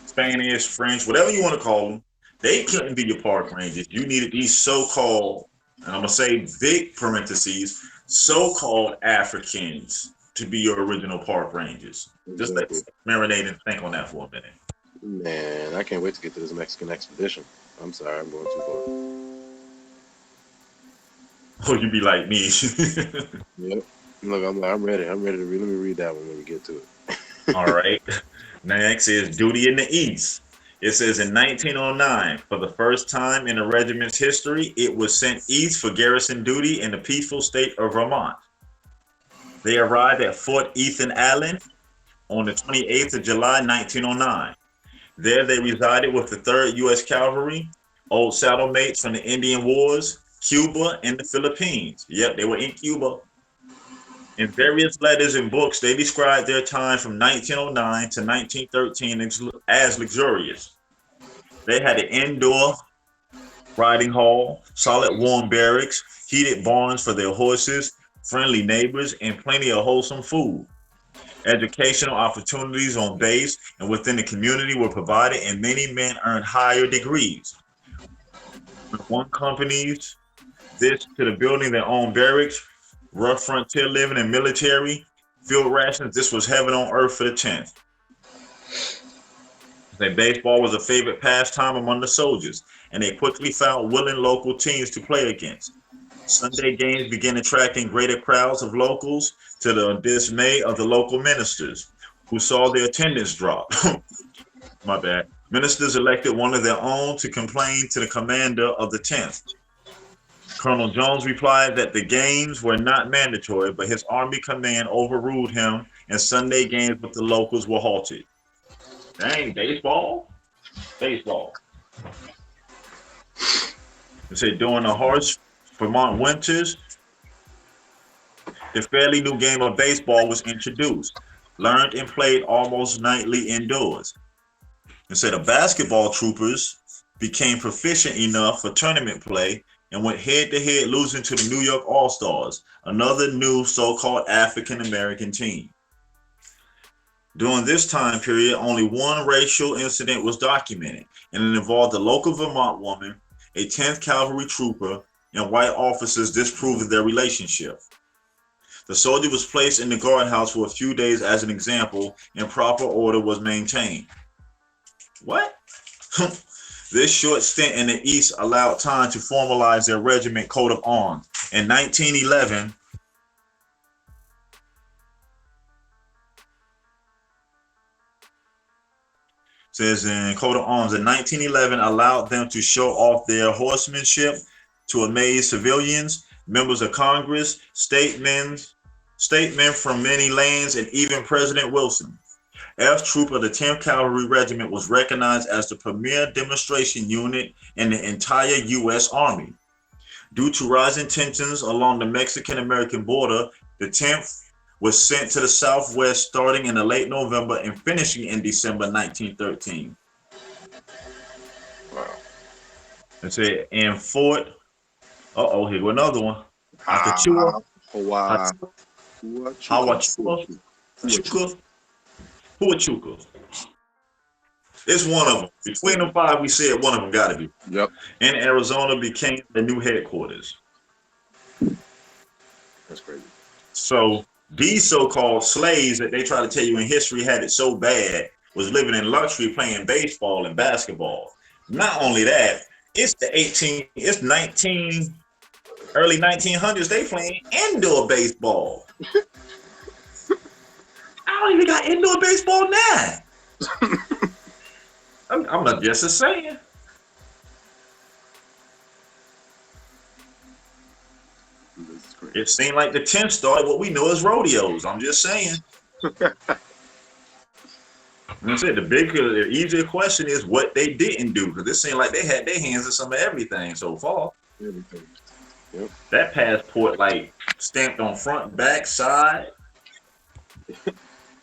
Spanish, French, whatever you want to call them, they couldn't be your park rangers. You needed these so-called, and I'm going to say big parentheses, so-called Africans to be your original park rangers. Just let marinate and think on that for a minute. Man, I can't wait to get to this Mexican expedition. I'm sorry, I'm going too Oh, far. you be like me. Yep. Look, I'm ready. I'm ready to read. Let me read that one when we get to it. All right. Next is duty in the East. It says in 1909, for the first time in the regiment's history, it was sent east for garrison duty in the peaceful state of Vermont. They arrived at Fort Ethan Allen on the 28th of July, 1909. There they resided with the 3rd U.S. Cavalry, old saddle mates from the Indian Wars, Cuba, and the Philippines. Yep, they were in Cuba. In various letters and books, they described their time from 1909 to 1913 as luxurious. They had an indoor riding hall, solid warm barracks, heated barns for their horses, friendly neighbors, and plenty of wholesome food. Educational opportunities on base and within the community were provided, and many men earned higher degrees. When one accompanies this to the building their own barracks, rough frontier living and military, field rations, this was heaven on earth for the 10th. Baseball was a favorite pastime among the soldiers, and they quickly found willing local teams to play against. Sunday games began attracting greater crowds of locals to the dismay of the local ministers, who saw their attendance drop. My bad. Ministers elected one of their own to complain to the commander of the 10th. Colonel Jones replied that the games were not mandatory, but his army command overruled him, and Sunday games with the locals were halted. Dang, baseball? Baseball. They said during the harsh Vermont winters, the fairly new game of baseball was introduced, learned and played almost nightly indoors. They said the basketball troopers became proficient enough for tournament play and went head-to-head, losing to the New York All-Stars, another new so-called African-American team. During this time period, only one racial incident was documented, and it involved a local Vermont woman, a 10th Cavalry trooper, and white officers disproving their relationship. The soldier was placed in the guardhouse for a few days as an example, and proper order was maintained. What? This short stint in the East allowed time to formalize their regiment coat of arms. In 1911, says in coat of arms, in 1911 allowed them to show off their horsemanship to amaze civilians, members of Congress, statesmen from many lands, and even President Wilson. F Troop of the 10th Cavalry Regiment was recognized as the premier demonstration unit in the entire U.S. Army. Due to rising tensions along the Mexican-American border, the 10th was sent to the Southwest starting in the late November and finishing in December 1913. Wow. Let's say in Fort, here go another one. Akachua, Huachuca. It's one of them. Between the five, we said one of them got to be. Yep. And Arizona became the new headquarters. That's crazy. So these so-called slaves that they try to tell you in history had it so bad was living in luxury playing baseball and basketball. Not only that, early 1900s, they playing indoor baseball. I don't even got indoor baseball now. I'm not just a saying. This is crazy. It seemed like the 10th started what we know as rodeos. I'm just saying. And I said the easier question is what they didn't do, because it seemed like they had their hands in some of everything so far. Everything. Yep. That passport, like, stamped on front, back, side,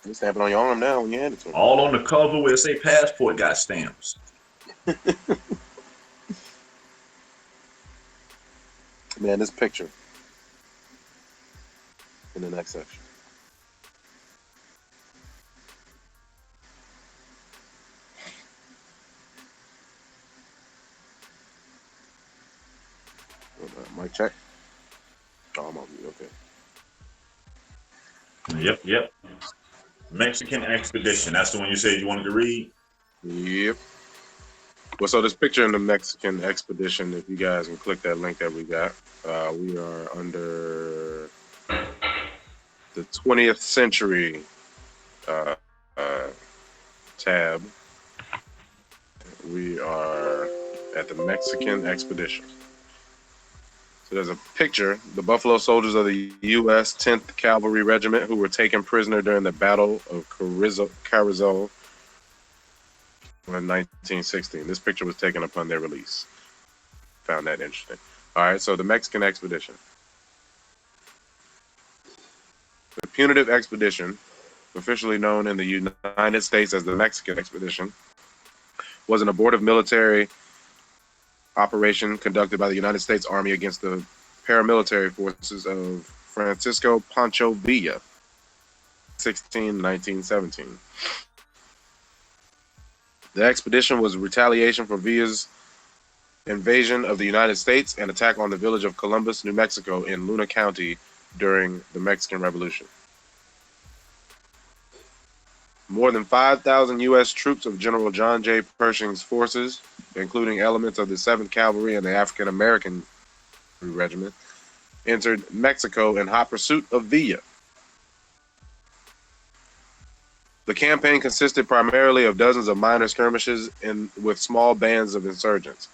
You stamp it on your arm now when you hand it to him. all on the cover where it say passport got stamps. Man, this picture in the next section. Mic check. Oh, I'm on mute. Okay. Yep. Mexican expedition. That's the one you said you wanted to read? Yep. Well, so this picture in the Mexican expedition, if you guys can click that link that we got, we are under the 20th century tab. We are at the Mexican expedition. So there's a picture, the Buffalo Soldiers of the U.S. 10th Cavalry Regiment who were taken prisoner during the Battle of Carrizal in 1916. This picture was taken upon their release. Found that interesting. All right, so the Mexican expedition. The punitive expedition, officially known in the United States as the Mexican expedition, was an abortive military operation conducted by the United States Army against the paramilitary forces of Francisco Pancho Villa, 1917. The expedition was retaliation for Villa's invasion of the United States and attack on the village of Columbus, New Mexico in Luna County during the Mexican Revolution. More than 5,000 U.S. troops of General John J. Pershing's forces, including elements of the 7th Cavalry and the African American Regiment, entered Mexico in hot pursuit of Villa. The campaign consisted primarily of dozens of minor skirmishes with small bands of insurgents.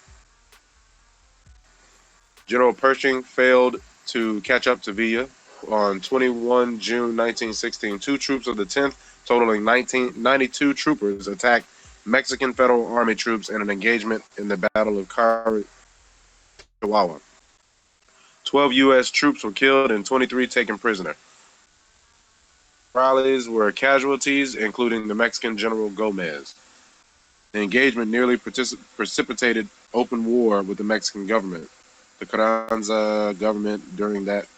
General Pershing failed to catch up to Villa. On 21 June 1916, two troops of the 10th, totaling 92 troopers, attacked Mexican Federal Army troops in an engagement in the Battle of Chihuahua. 12 U.S. troops were killed and 23 taken prisoner. Rallies were casualties, including the Mexican General Gomez. The engagement nearly precipitated open war with the Mexican government. The Carranza government during that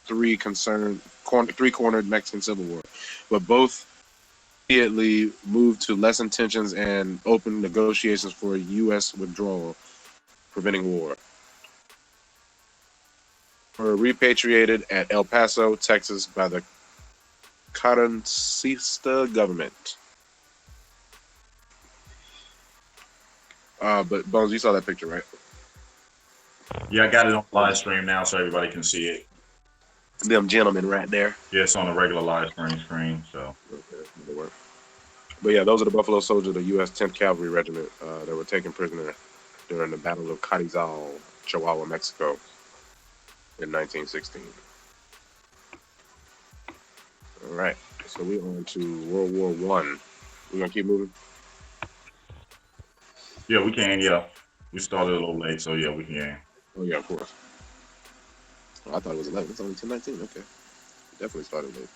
three-cornered Mexican Civil War, but both immediately moved to lessen tensions and open negotiations for U.S. withdrawal, preventing war. Were repatriated at El Paso, Texas, by the Carrancista government. But Bones, you saw that picture, right? Yeah, I got it on live stream now so everybody can see it. Them gentlemen right there. Yeah, it's on a regular live screen, so. Okay, that'll work. But yeah, those are the Buffalo Soldiers of the U.S. 10th Cavalry Regiment that were taken prisoner during the Battle of Carrizal, Chihuahua, Mexico in 1916. All right, so we're on to World War I. We're going to keep moving? Yeah, we can, yeah. We started a little late, so yeah, we can. Oh, yeah, of course. Oh, I thought it was 11. It's only 10:19. Okay. Definitely started late.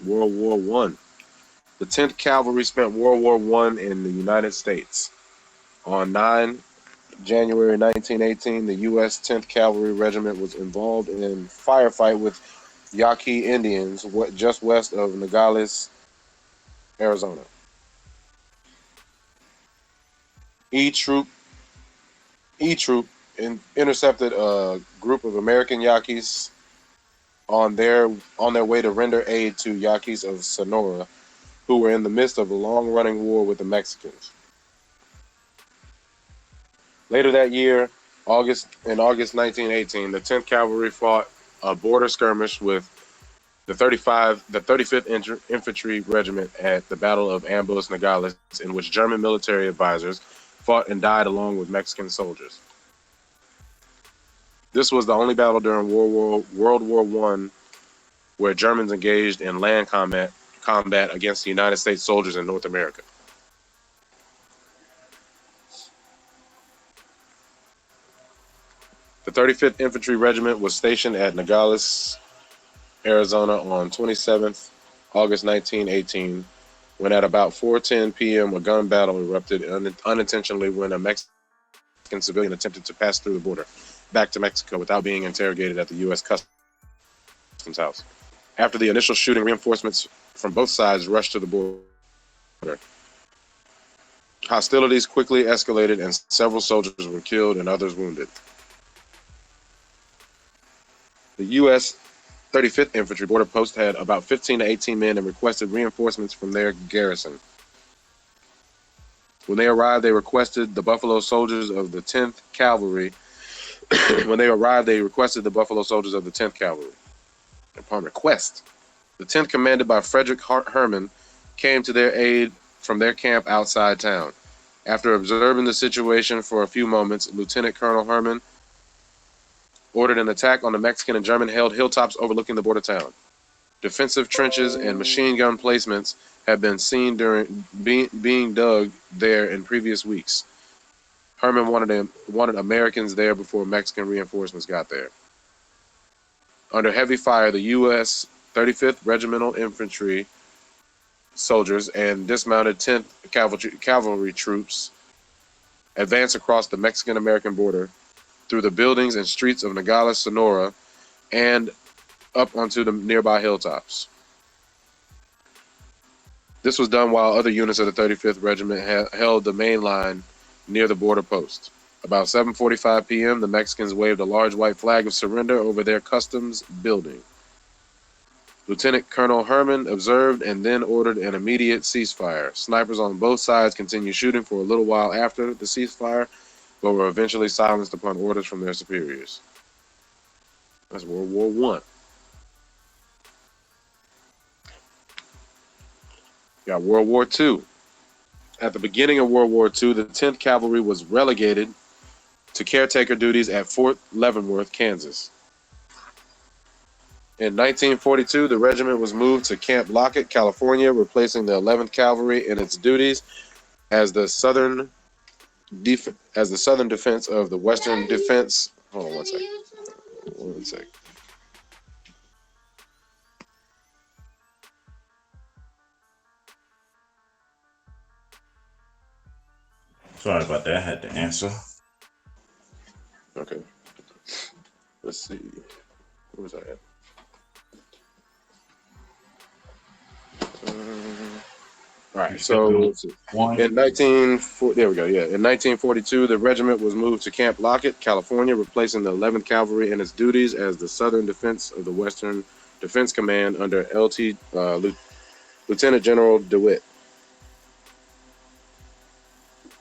World War I. The 10th Cavalry spent World War I in the United States. On 9 January 1918, the U.S. 10th Cavalry Regiment was involved in a firefight with Yaqui Indians just west of Nogales, Arizona. E Troop intercepted a group of American Yaquis on their way to render aid to Yaquis of Sonora, who were in the midst of a long-running war with the Mexicans. Later that year, August 1918, the 10th Cavalry fought a border skirmish with The 35th Infantry Regiment at the Battle of Ambos Nogales, in which German military advisors fought and died along with Mexican soldiers. This was the only battle during World War I where Germans engaged in land combat against the United States soldiers in North America. The 35th Infantry Regiment was stationed at Nogales, Arizona on 27th August 1918, when at about 4:10 p.m. a gun battle erupted unintentionally when a Mexican civilian attempted to pass through the border back to Mexico without being interrogated at the U.S. Customs House. After the initial shooting, reinforcements from both sides rushed to the border. Hostilities quickly escalated and several soldiers were killed and others wounded. The U.S. 35th Infantry Border Post had about 15 to 18 men and requested reinforcements from their garrison. When they arrived, they requested the Buffalo Soldiers of the 10th Cavalry. They requested the Buffalo Soldiers of the 10th Cavalry. Upon request, the 10th, commanded by Frederick Herman, came to their aid from their camp outside town. After observing the situation for a few moments, Lieutenant Colonel Herman ordered an attack on the Mexican and German-held hilltops overlooking the border town. Defensive trenches and machine gun placements have been seen during being dug there in previous weeks. Herman wanted Americans there before Mexican reinforcements got there. Under heavy fire, the U.S. 35th Regimental Infantry soldiers and dismounted 10th Cavalry troops advanced across the Mexican-American border through the buildings and streets of Nogales, Sonora, and up onto the nearby hilltops. This was done while other units of the 35th Regiment held the main line near the border post. About 7:45 p.m., the Mexicans waved a large white flag of surrender over their customs building. Lieutenant Colonel Herman observed and then ordered an immediate ceasefire. Snipers on both sides continued shooting for a little while after the ceasefire, but were eventually silenced upon orders from their superiors. That's World War I. Got World War II. At the beginning of World War II, the 10th Cavalry was relegated to caretaker duties at Fort Leavenworth, Kansas. In 1942, the regiment was moved to Camp Lockett, California, replacing the 11th Cavalry in its duties as the southern defense of the Western Defense. Hold on one second. One second. Sorry about that. I had to answer. Okay. Let's see. Where was I at? All right. So in 1942, the regiment was moved to Camp Lockett, California, replacing the 11th Cavalry in its duties as the Southern Defense of the Western Defense Command under Lieutenant General DeWitt.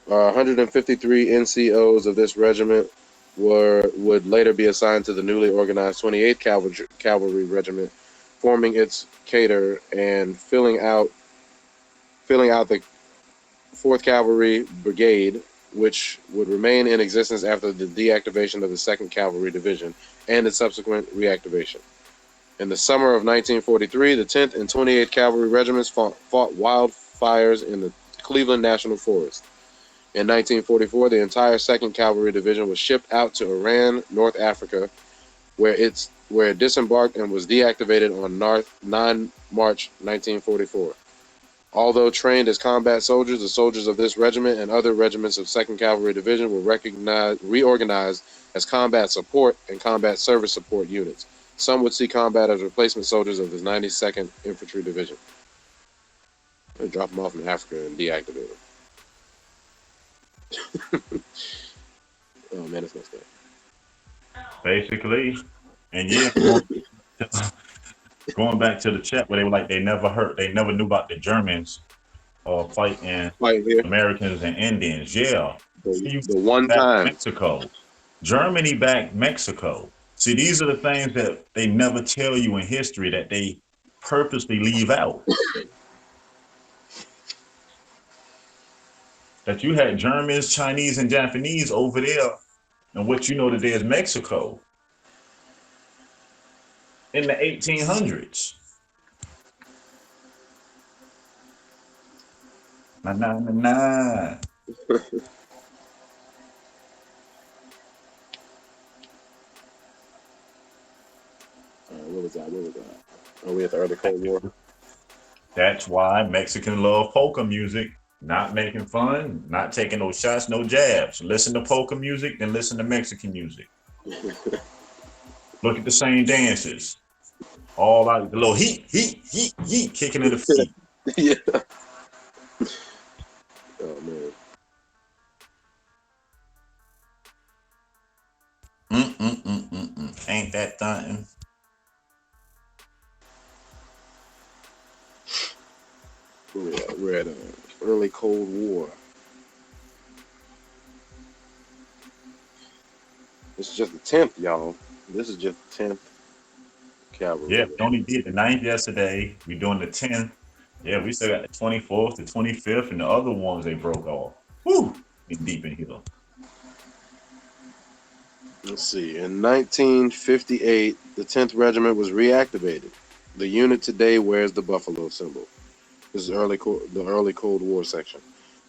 153 NCOs of this regiment would later be assigned to the newly organized 28th Cavalry Regiment, forming its cadre and filling out the 4th Cavalry Brigade, which would remain in existence after the deactivation of the 2nd Cavalry Division and its subsequent reactivation. In the summer of 1943, the 10th and 28th Cavalry Regiments fought wildfires in the Cleveland National Forest. In 1944, the entire 2nd Cavalry Division was shipped out to Oran, North Africa, where it disembarked and was deactivated on 9 March 1944. Although trained as combat soldiers, the soldiers of this regiment and other regiments of 2nd Cavalry Division were reorganized as combat support and combat service support units. Some would see combat as replacement soldiers of the 92nd Infantry Division. They drop them off in Africa and deactivate them. Oh man, it's messed up. Basically, and yeah, going back to the chat where they were like they never knew about the Germans fighting Americans and Indians. Yeah, the one time Mexico, Germany backed Mexico. See, these are the things that they never tell you in history that they purposely leave out. That you had Germans, Chinese, and Japanese over there, and what you know today is Mexico in the 1800s. Nah, nah, nah, nah. What was that? What was that? Are we at the early Cold War? That's why Mexicans love polka music. Not making fun, not taking no shots, no jabs. Listen to polka music, then listen to Mexican music. Look at the same dances. All out the little heat, kicking of the feet. Yeah. Oh man. Ain't that something? We're at early Cold War. This is just the 10th, y'all. This is just the 10th Cavalry. Yeah, we only did the 9th yesterday. We're doing the 10th. Yeah, we still got the 24th, the 25th, and the other ones they broke off. Woo! Deep in here. Let's see. In 1958, the 10th Regiment was reactivated. The unit today wears the buffalo symbol. This is the early Cold War section.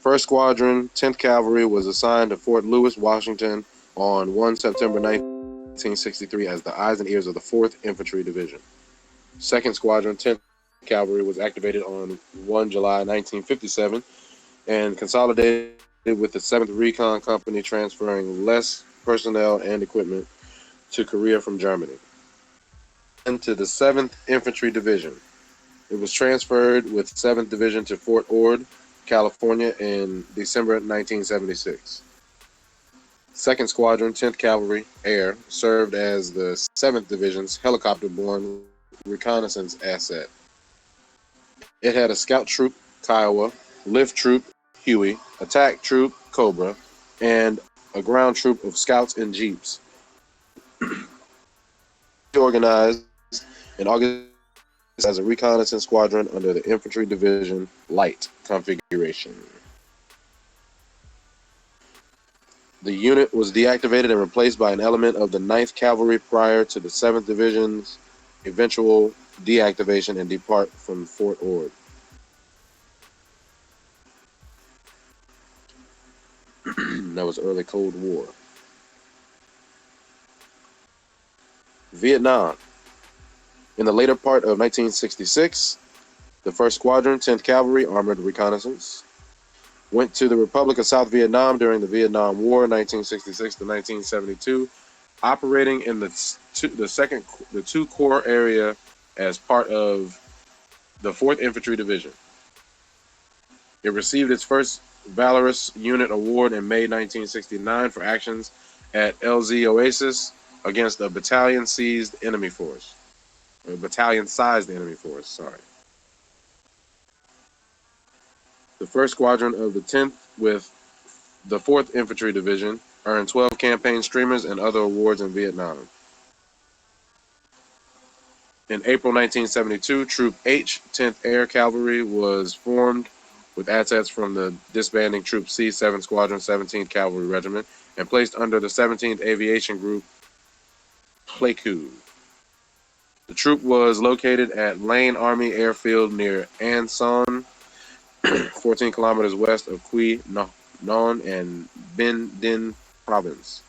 1st Squadron, 10th Cavalry was assigned to Fort Lewis, Washington on 1 September 1963 as the eyes and ears of the 4th Infantry Division. 2nd Squadron, 10th Cavalry was activated on 1 July 1957 and consolidated with the 7th Recon Company, transferring less personnel and equipment to Korea from Germany. And to the 7th Infantry Division. It was transferred with 7th Division to Fort Ord, California in December 1976. 2nd Squadron, 10th Cavalry Air, served as the 7th Division's helicopter-borne reconnaissance asset. It had a scout troop, Kiowa, lift troop, Huey, attack troop, Cobra, and a ground troop of scouts and jeeps. Organized in August as a reconnaissance squadron under the Infantry Division Light configuration. The unit was deactivated and replaced by an element of the 9th Cavalry prior to the 7th Division's eventual deactivation and depart from Fort Ord. That was early Cold War. Vietnam. In the later part of 1966, the 1st Squadron, 10th Cavalry Armored Reconnaissance, went to the Republic of South Vietnam during the Vietnam War, 1966 to 1972, operating in the 2 Corps area as part of the 4th Infantry Division. It received its first Valorous Unit Award in May 1969 for actions at LZ Oasis against a battalion-sized enemy force. The 1st Squadron of the 10th with the 4th Infantry Division earned 12 campaign streamers and other awards in Vietnam. In April 1972, Troop H, 10th Air Cavalry, was formed with assets from the disbanding Troop C, 7th Squadron, 17th Cavalry Regiment, and placed under the 17th Aviation Group, Pleiku. The troop was located at Lane Army Airfield near An Son, 14 kilometers west of Quy Nhon and Binh Dinh Province.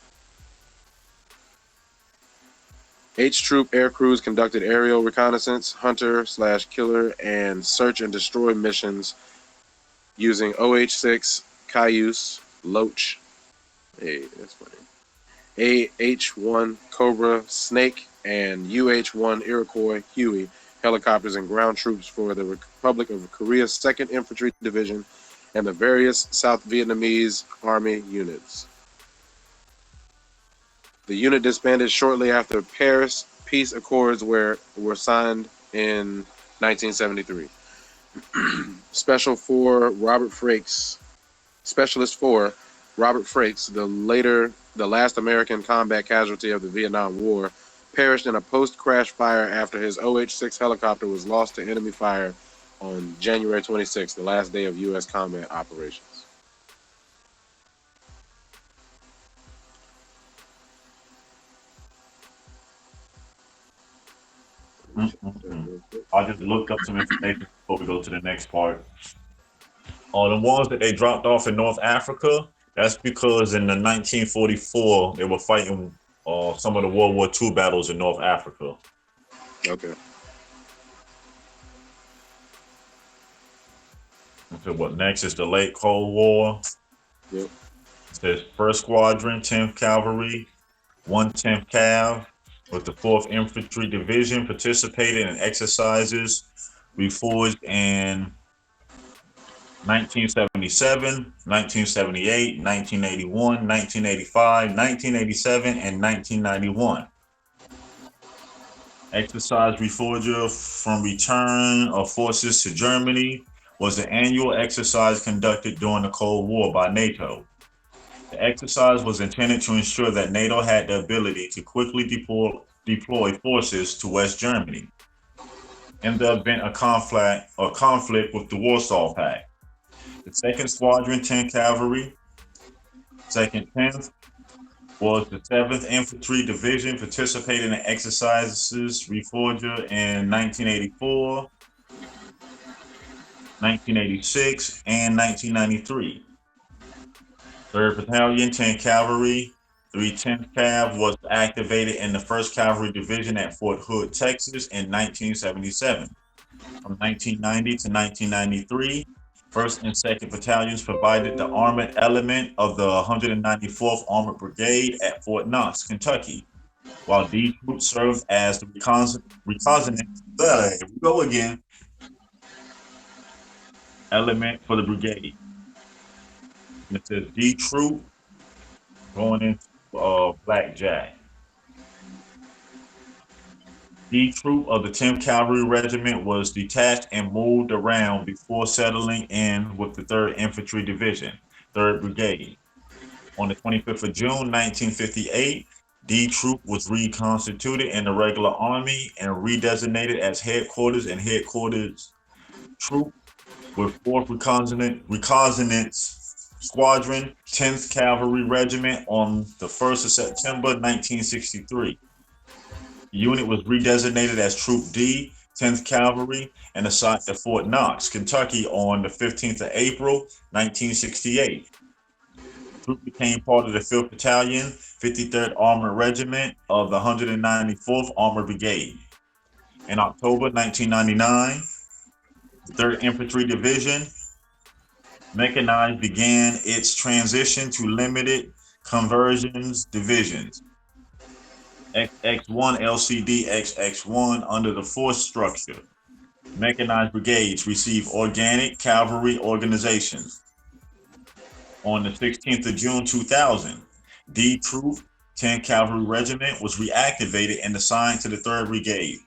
H Troop air crews conducted aerial reconnaissance, hunter/killer, and search and destroy missions using OH-6 Cayuse, Loach, that's funny, AH-1 Cobra, Snake, and UH-1 Iroquois, Huey helicopters and ground troops for the Republic of Korea's 2nd Infantry Division and the various South Vietnamese Army units. The unit disbanded shortly after Paris peace accords were signed in 1973. Specialist 4 Robert Frakes, the last American combat casualty of the Vietnam War, perished in a post-crash fire after his OH-6 helicopter was lost to enemy fire on January 26th, the last day of U.S. combat operations. I just looked up some information before we go to the next part. The ones that they dropped off in North Africa, that's because in the 1944 they were fighting some of the World War II battles in North Africa. Okay. Okay, what next is the late Cold War. Yep. It says 1st Squadron, 10th Cavalry, 110th Cav, with the 4th Infantry Division participated in exercises reforged in 1977, 1978, 1981, 1985, 1987, and 1991. Exercise Reforger from Return of Forces to Germany was an annual exercise conducted during the Cold War by NATO. The exercise was intended to ensure that NATO had the ability to quickly deploy forces to West Germany in the event of conflict with the Warsaw Pact. The 2nd Squadron, 10th Cavalry, 2nd 10th, was the 7th Infantry Division participating in exercises Reforger in 1984, 1986, and 1993. 3rd Battalion, 10th Cavalry, 310th Cav was activated in the 1st Cavalry Division at Fort Hood, Texas in 1977. From 1990 to 1993, 1st and 2nd Battalions provided the armored element of the 194th Armored Brigade at Fort Knox, Kentucky, while D Troop served as the element for the brigade. And it says D Troop going into Blackjack. D Troop of the 10th Cavalry Regiment was detached and moved around before settling in with the 3rd Infantry Division, 3rd Brigade. On the 25th of June, 1958, D Troop was reconstituted in the regular army and redesignated as headquarters and headquarters troop with 4th Reconnaissance Squadron, 10th Cavalry Regiment on the 1st of September, 1963. The unit was redesignated as Troop D, 10th Cavalry, and assigned to Fort Knox, Kentucky on the 15th of April, 1968. The troop became part of the 5th Battalion, 53rd Armored Regiment of the 194th Armored Brigade. In October 1999, the 3rd Infantry Division, mechanized, began its transition to limited conversions divisions. XX1 LCD XX1 under the force structure. Mechanized brigades receive organic cavalry organizations. On the 16th of June 2000, D Troop 10th Cavalry Regiment was reactivated and assigned to the 3rd Brigade,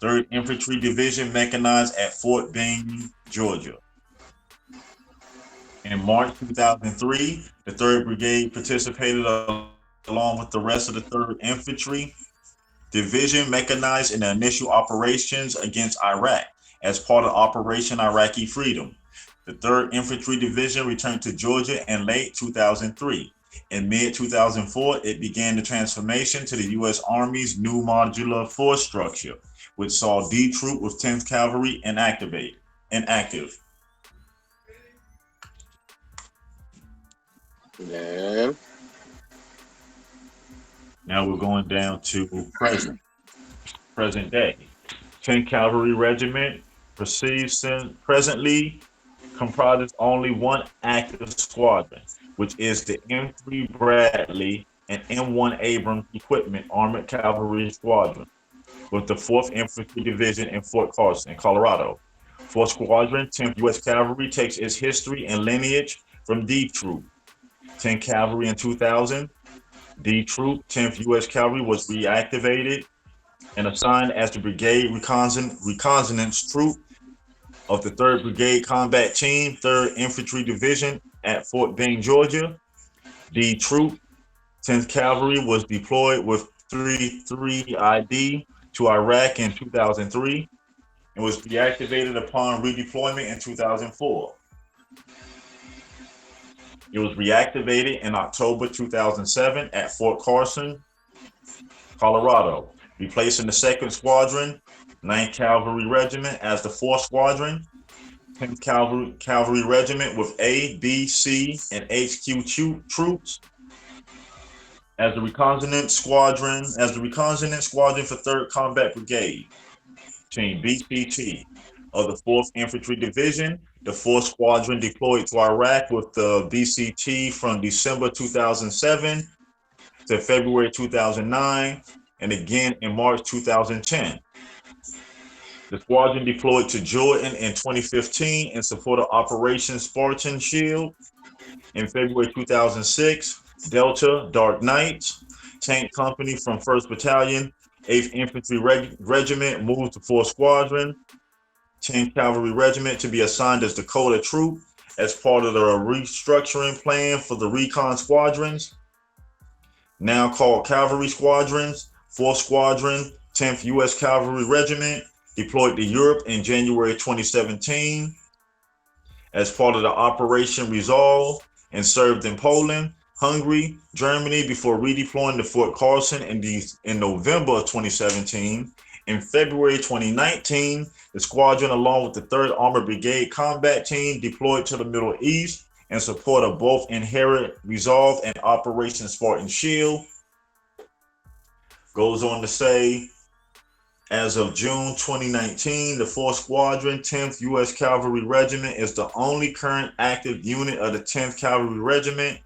3rd Infantry Division mechanized at Fort Benning, Georgia. In March 2003, the 3rd Brigade participated along with the rest of the 3rd Infantry Division mechanized in the initial operations against Iraq as part of Operation Iraqi Freedom. The 3rd Infantry Division returned to Georgia in late 2003. In mid-2004, it began the transformation to the U.S. Army's new modular force structure, which saw D Troop with 10th Cavalry inactive. And Now we're going down to present day. 10th Cavalry Regiment presently comprises only one active squadron, which is the M3 Bradley and M1 Abrams Equipment Armored Cavalry Squadron, with the 4th Infantry Division in Fort Carson, Colorado. 4th Squadron, 10th U.S. Cavalry, takes its history and lineage from D Troop. 10th Cavalry in 2000, D Troop, 10th U.S. Cavalry was reactivated and assigned as the Brigade Reconnaissance Troop of the 3rd Brigade Combat Team, 3rd Infantry Division at Fort Benning, Georgia. D Troop, 10th Cavalry was deployed with 333 ID to Iraq in 2003 and was deactivated upon redeployment in 2004. It was reactivated in October 2007 at Fort Carson, Colorado, replacing the 2nd Squadron, 9th Cavalry Regiment as the 4th Squadron, 10th Cavalry Regiment with A, B, C, and HQ troops as the reconnaissance squadron for 3rd Combat Brigade, Team BCT of the 4th Infantry Division. The 4th Squadron deployed to Iraq with the BCT from December 2007 to February 2009 and again in March 2010. The squadron deployed to Jordan in 2015 in support of Operation Spartan Shield. In February 2006, Delta Dark Knights tank company from 1st Battalion, 8th Infantry Regiment moved to 4th Squadron, 10th Cavalry Regiment to be assigned as Dakota Troop as part of the restructuring plan for the recon squadrons, now called Cavalry Squadrons. 4th Squadron, 10th U.S. Cavalry Regiment deployed to Europe in January 2017 as part of the Operation Resolve and served in Poland, Hungary, Germany before redeploying to Fort Carson in November of 2017. In February 2019, the squadron, along with the 3rd Armored Brigade Combat Team, deployed to the Middle East in support of both Inherent Resolve and Operation Spartan Shield. Goes on to say, as of June 2019, the 4th Squadron, 10th U.S. Cavalry Regiment is the only current active unit of the 10th Cavalry Regiment.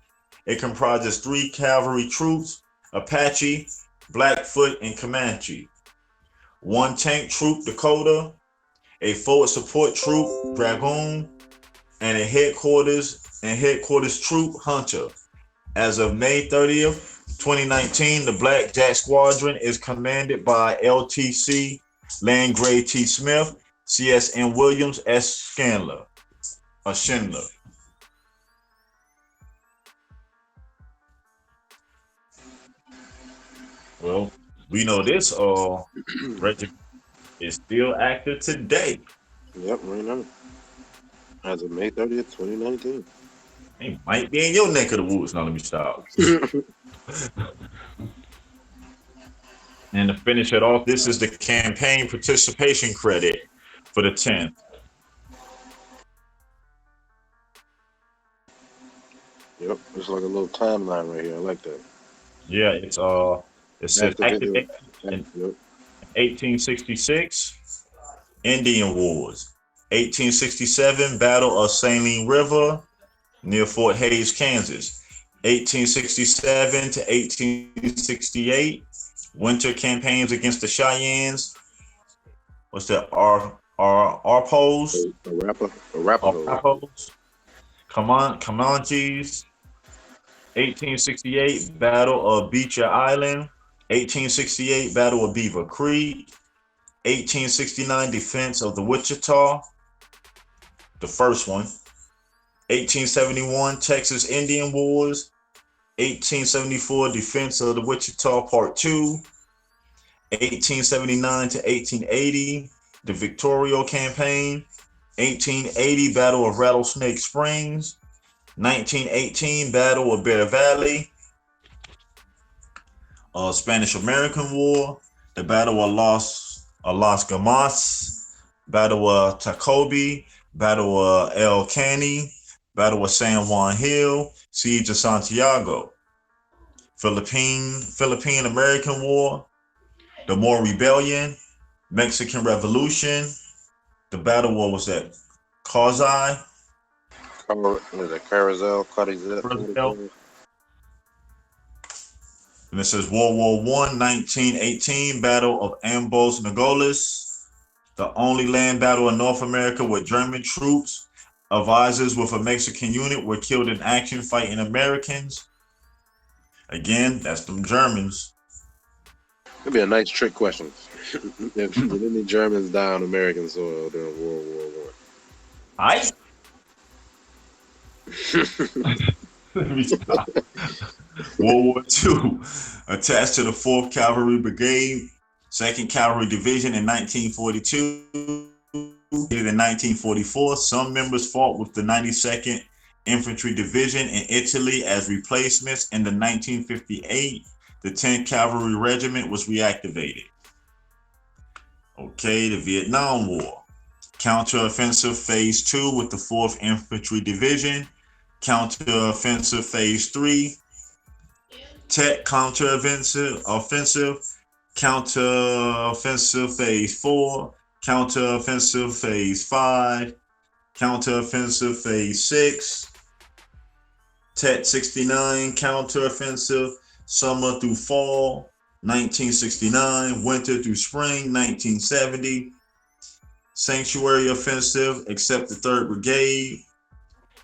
It comprises 3 cavalry troops, Apache, Blackfoot, and Comanche, 1 tank troop, Dakota, a forward support troop, Dragoon, and a headquarters troop, Hunter. As of May 30th, 2019, the Black Jack Squadron is commanded by LTC Landgrave T. Smith, CSN Williams S. Schindler. Well, we know this regiment is still active today. Yep, right now. As of May 30th, 2019. It might be in your neck of the woods. Now let me stop. And to finish it off, this is the campaign participation credit for the 10th. Yep, it's like a little timeline right here. I like that. Yeah, it says activated in 1866, Indian Wars, 1867, Battle of Saline River near Fort Hays, Kansas, 1867 to 1868, winter campaigns against the Cheyennes. What's that? Arpos? Arapahoes. Comanches. 1868, Battle of Beecher Island. 1868, Battle of Beaver Creek. 1869, Defense of the Wichita, the first one. 1871, Texas Indian Wars. 1874, Defense of the Wichita, Part 2. 1879 to 1880, the Victoria Campaign. 1880, Battle of Rattlesnake Springs. 1918, Battle of Bear Valley. Spanish-American War, the Battle of Las Gamas, Battle of Tacobi, Battle of El Caney, Battle of San Juan Hill, Siege of Santiago. Philippine-American War, the Moor Rebellion, Mexican Revolution, the Battle, what was that? Causay? Carousel. And it says World War I, 1918, Battle of Ambos Nogales, the only land battle in North America with German troops. Advisors with a Mexican unit were killed in action fighting Americans. Again, that's them Germans. It'd be a nice trick question. Did any Germans die on American soil during World War I? Let me stop. World War II, attached to the 4th Cavalry Brigade, 2nd Cavalry Division in 1942. In 1944, some members fought with the 92nd Infantry Division in Italy as replacements. In the 1958, the 10th Cavalry Regiment was reactivated. Okay, the Vietnam War. Counteroffensive Phase 2 with the 4th Infantry Division. Counteroffensive Phase 3. Tet counteroffensive, counteroffensive Phase 4. Counteroffensive Phase 5. Counteroffensive Phase 6. Tet 69 counteroffensive summer through fall 1969, winter through spring 1970. Sanctuary offensive except the 3rd Brigade.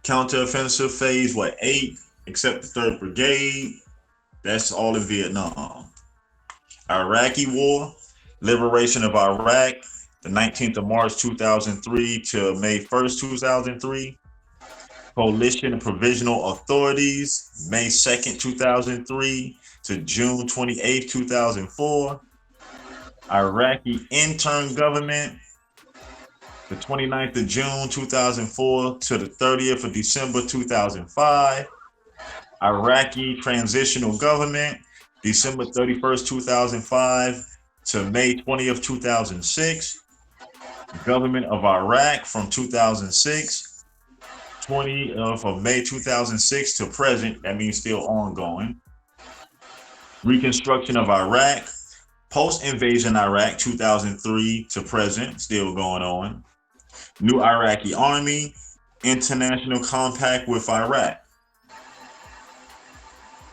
Counteroffensive Phase 8 except the 3rd Brigade. That's all in Vietnam. Iraqi War, liberation of Iraq, the 19th of March 2003 to May 1st 2003. Coalition and Provisional Authorities, May 2nd 2003 to June 28th 2004. Iraqi Interim Government, the 29th of June 2004 to the 30th of December 2005. Iraqi Transitional Government, December 31st 2005 to May 20th 2006. Government of Iraq from 2006, 20th of May 2006 to present, that means still ongoing. Reconstruction of Iraq, post-invasion Iraq 2003 to present, still going on. New Iraqi Army, international compact with Iraq.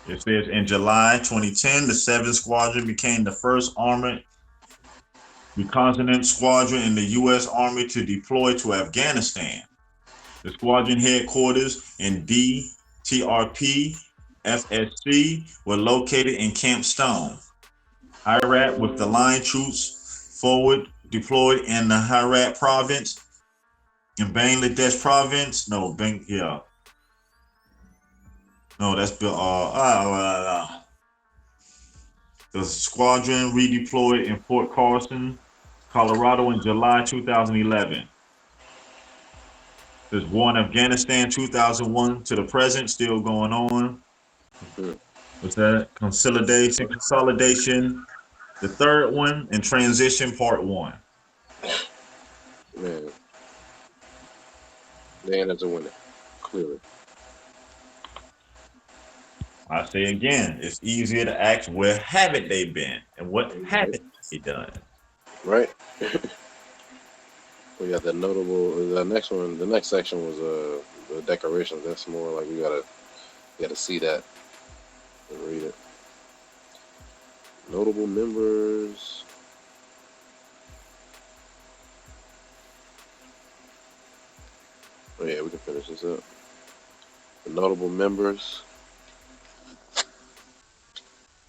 It says in July 2010, the 7th Squadron became the first armored reconnaissance squadron in the U.S. Army to deploy to Afghanistan. The squadron headquarters in DTRP FSC were located in Camp Stone, Iraq, with the line troops forward deployed in the Herat province, in Bangladesh province. The squadron redeployed in Fort Carson, Colorado in July 2011. There's war in Afghanistan 2001 to the present, still going on. What's that? Consolidation, the third one, and transition part 1. Man, that's a winner, clearly. I say again, it's easier to ask where haven't they been and what haven't they done. Right. We got that notable. The next one, the next section was the decorations. That's more like we gotta see that and read it. Notable members. Oh yeah, we can finish this up. The notable members.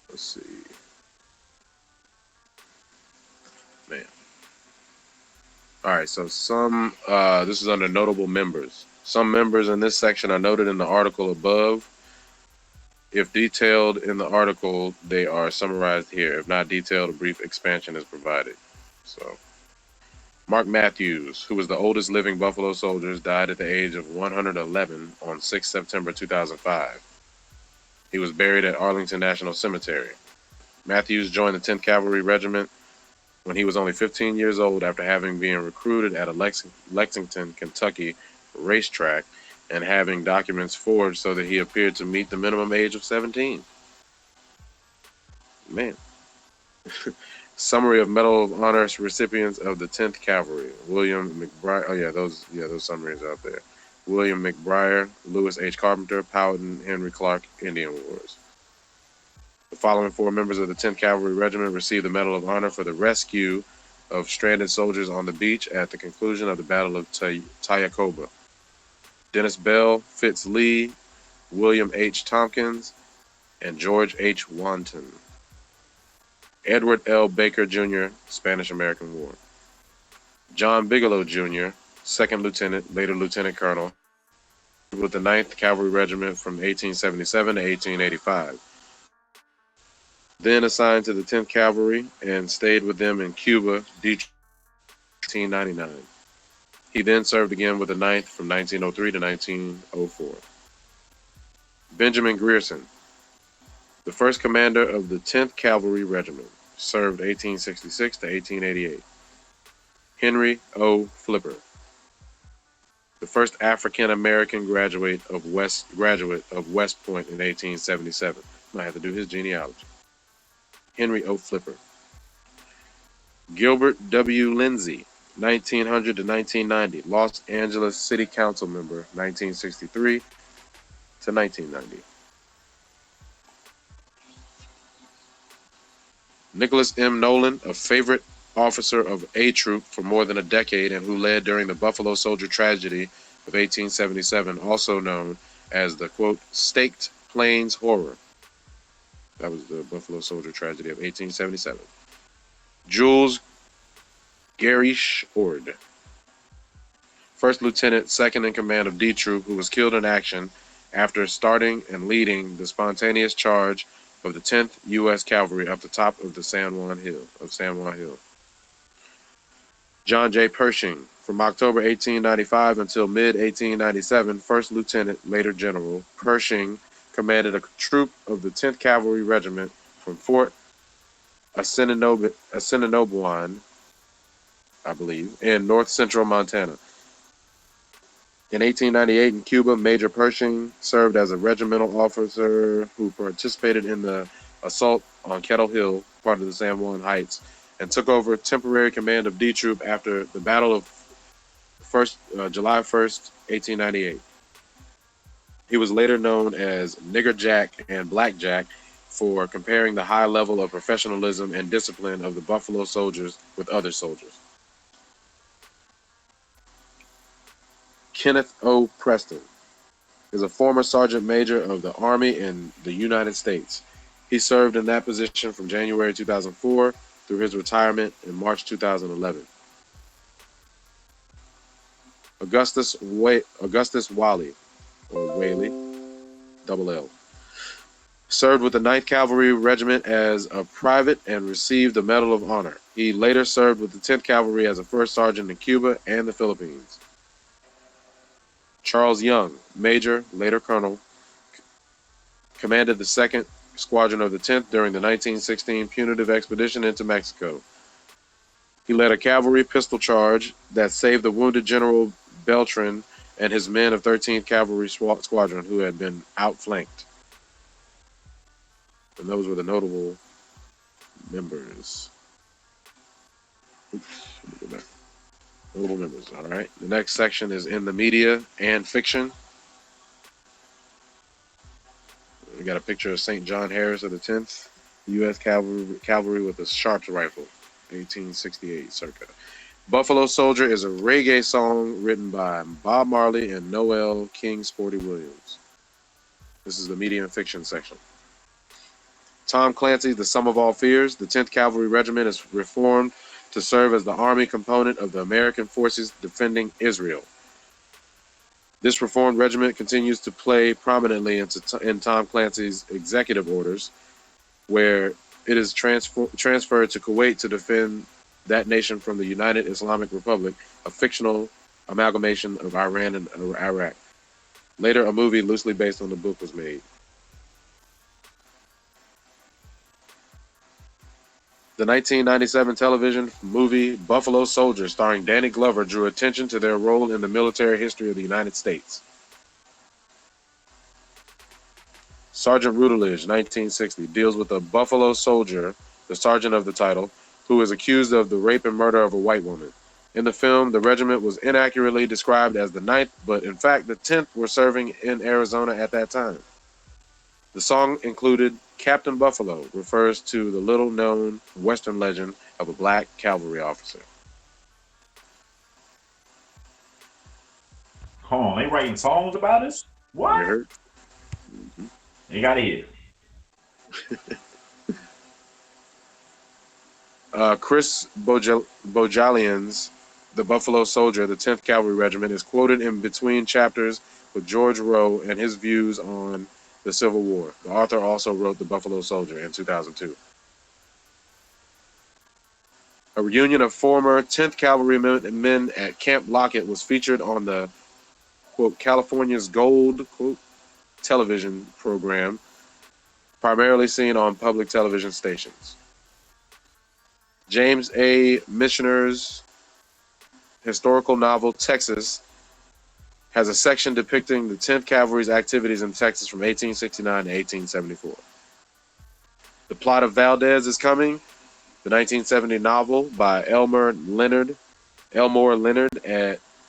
Let's see. Man. All right, so some, this is under notable members. Some members in this section are noted in the article above. If detailed in the article, they are summarized here. If not detailed, a brief expansion is provided. So, Mark Matthews, who was the oldest living Buffalo soldier, died at the age of 111 on 6 September 2005. He was buried at Arlington National Cemetery. Matthews joined the 10th Cavalry Regiment when he was only 15 years old after having been recruited at a Lexington, Kentucky racetrack and having documents forged so that he appeared to meet the minimum age of 17. Man. Summary of Medal of Honor recipients of the 10th Cavalry. William McBride. Oh, yeah, those summaries out there. William McBriar, Lewis H. Carpenter, Powhatan, Henry Clark, Indian Wars. The following 4 members of the 10th Cavalry Regiment received the Medal of Honor for the rescue of stranded soldiers on the beach at the conclusion of the Battle of Tayacoba. Dennis Bell, Fitz Lee, William H. Tompkins, and George H. Wanton. Edward L. Baker, Jr., Spanish-American War. John Bigelow, Jr., 2nd Lieutenant, later Lieutenant Colonel, with the 9th Cavalry Regiment from 1877 to 1885. Then assigned to the 10th Cavalry and stayed with them in Cuba, Detroit, 1899. He then served again with the 9th from 1903 to 1904. Benjamin Grierson, the first commander of the 10th Cavalry Regiment, served 1866 to 1888. Henry O. Flipper, the first African American graduate of West Point in 1877. I have to do his genealogy. Henry O. Flipper. Gilbert W. Lindsay, 1900 to 1990, Los Angeles City Council member, 1963 to 1990. Nicholas M. Nolan, a favorite officer of A Troop for more than a decade and who led during the Buffalo Soldier tragedy of 1877, also known as the, quote, Staked Plains Horror. That was the Buffalo Soldier tragedy of 1877. Jules Garish Ord, first lieutenant, second in command of D Troop, who was killed in action after starting and leading the spontaneous charge of the 10th U.S. Cavalry up the top of the San Juan Hill. John J. Pershing, from October 1895 until mid-1897, first lieutenant, later general. Pershing commanded a troop of the 10th Cavalry Regiment from Fort Assiniboine, I believe, in north central Montana. In 1898 in Cuba, Major Pershing served as a regimental officer who participated in the assault on Kettle Hill, part of the San Juan Heights, and took over temporary command of D Troop after the Battle of July 1st, 1898. He was later known as Nigger Jack and Black Jack for comparing the high level of professionalism and discipline of the Buffalo Soldiers with other soldiers. Kenneth O. Preston is a former sergeant major of the Army in the United States. He served in that position from January 2004 through his retirement in March 2011. Augustus Whaley, or Whaley, double L, served with the 9th Cavalry Regiment as a private and received the Medal of Honor. He later served with the 10th Cavalry as a first sergeant in Cuba and the Philippines. Charles Young, Major, later Colonel, commanded the 2nd Squadron of the 10th during the 1916 punitive expedition into Mexico. He led a cavalry pistol charge that saved the wounded General Beltran and his men of 13th Cavalry Squadron, who had been outflanked. And those were the notable members. Oops, let me go back. Notable members, all right. The next section is in the media and fiction. We got a picture of St. John Harris of the 10th U.S. Cavalry with a Sharps rifle, 1868 circa. Buffalo Soldier is a reggae song written by Bob Marley and Noel King Sporty Williams. This is the media and fiction section. Tom Clancy's The Sum of All Fears. The 10th Cavalry Regiment is reformed to serve as the Army component of the American forces defending Israel. This reformed regiment continues to play prominently in Tom Clancy's executive orders, where it is transferred to Kuwait to defend that nation from the United Islamic Republic, a fictional amalgamation of Iran and Iraq. Later, a movie loosely based on the book was made. The 1997 television movie Buffalo Soldier, starring Danny Glover, drew attention to their role in the military history of the United States. Sergeant Routledge, 1960, deals with a Buffalo Soldier, the sergeant of the title, who is accused of the rape and murder of a white woman. In the film, the regiment was inaccurately described as the 9th, but in fact the 10th were serving in Arizona at that time. The song included Captain Buffalo, refers to the little-known Western legend of a black cavalry officer. Hold on, they writing songs about us? What? You heard? Mm-hmm. You got it. Chris Bojalian's The Buffalo Soldier, the 10th Cavalry Regiment, is quoted in between chapters with George Rowe and his views on the Civil War. The author also wrote The Buffalo Soldier in 2002. A reunion of former 10th Cavalry men at Camp Lockett was featured on the, quote, California's Gold, quote, television program, primarily seen on public television stations. James A. Michener's historical novel, Texas, has a section depicting the 10th Cavalry's activities in Texas from 1869 to 1874. The Plot of Valdez is Coming, the 1970 novel by Elmore Leonard, and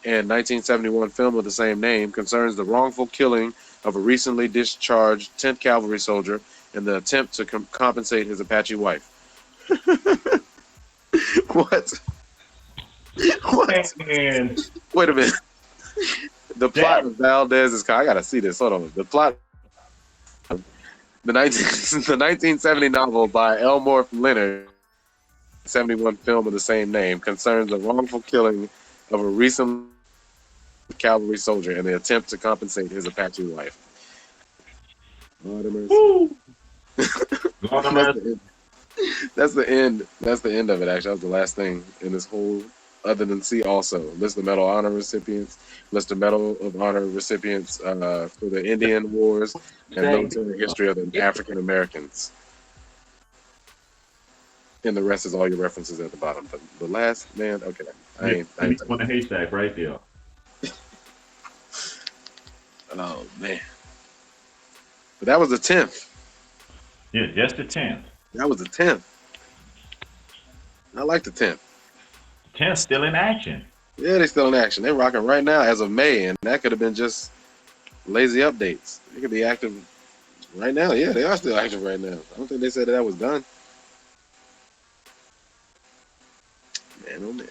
1971 film of the same name, concerns the wrongful killing of a recently discharged 10th Cavalry soldier in the attempt to compensate his Apache wife. What? What? And Wait a minute. The Plot of Valdez is Coming. I gotta see this. Hold on. The Plot. The 1970 novel by Elmore Leonard, 71 film of the same name, concerns the wrongful killing of a recent cavalry soldier in the attempt to compensate his Apache wife. Lord have mercy. That's the end. That's the end of it. Actually, that was the last thing in this whole. Other than see also list of Medal of Honor recipients, list of Medal of Honor recipients for the Indian Wars, and military history of the African Americans. And the rest is all your references at the bottom. But the last, man, okay. I ain't on the haystack right there. Oh, man. But that was the 10th. Yeah, just the 10th. That was the 10th. I like the 10th. 10th still in action. Yeah, they're still in action. They're rocking right now as of May, and that could have been just lazy updates. They could be active right now. Yeah, they are still active right now. I don't think they said that was done. Man, oh man.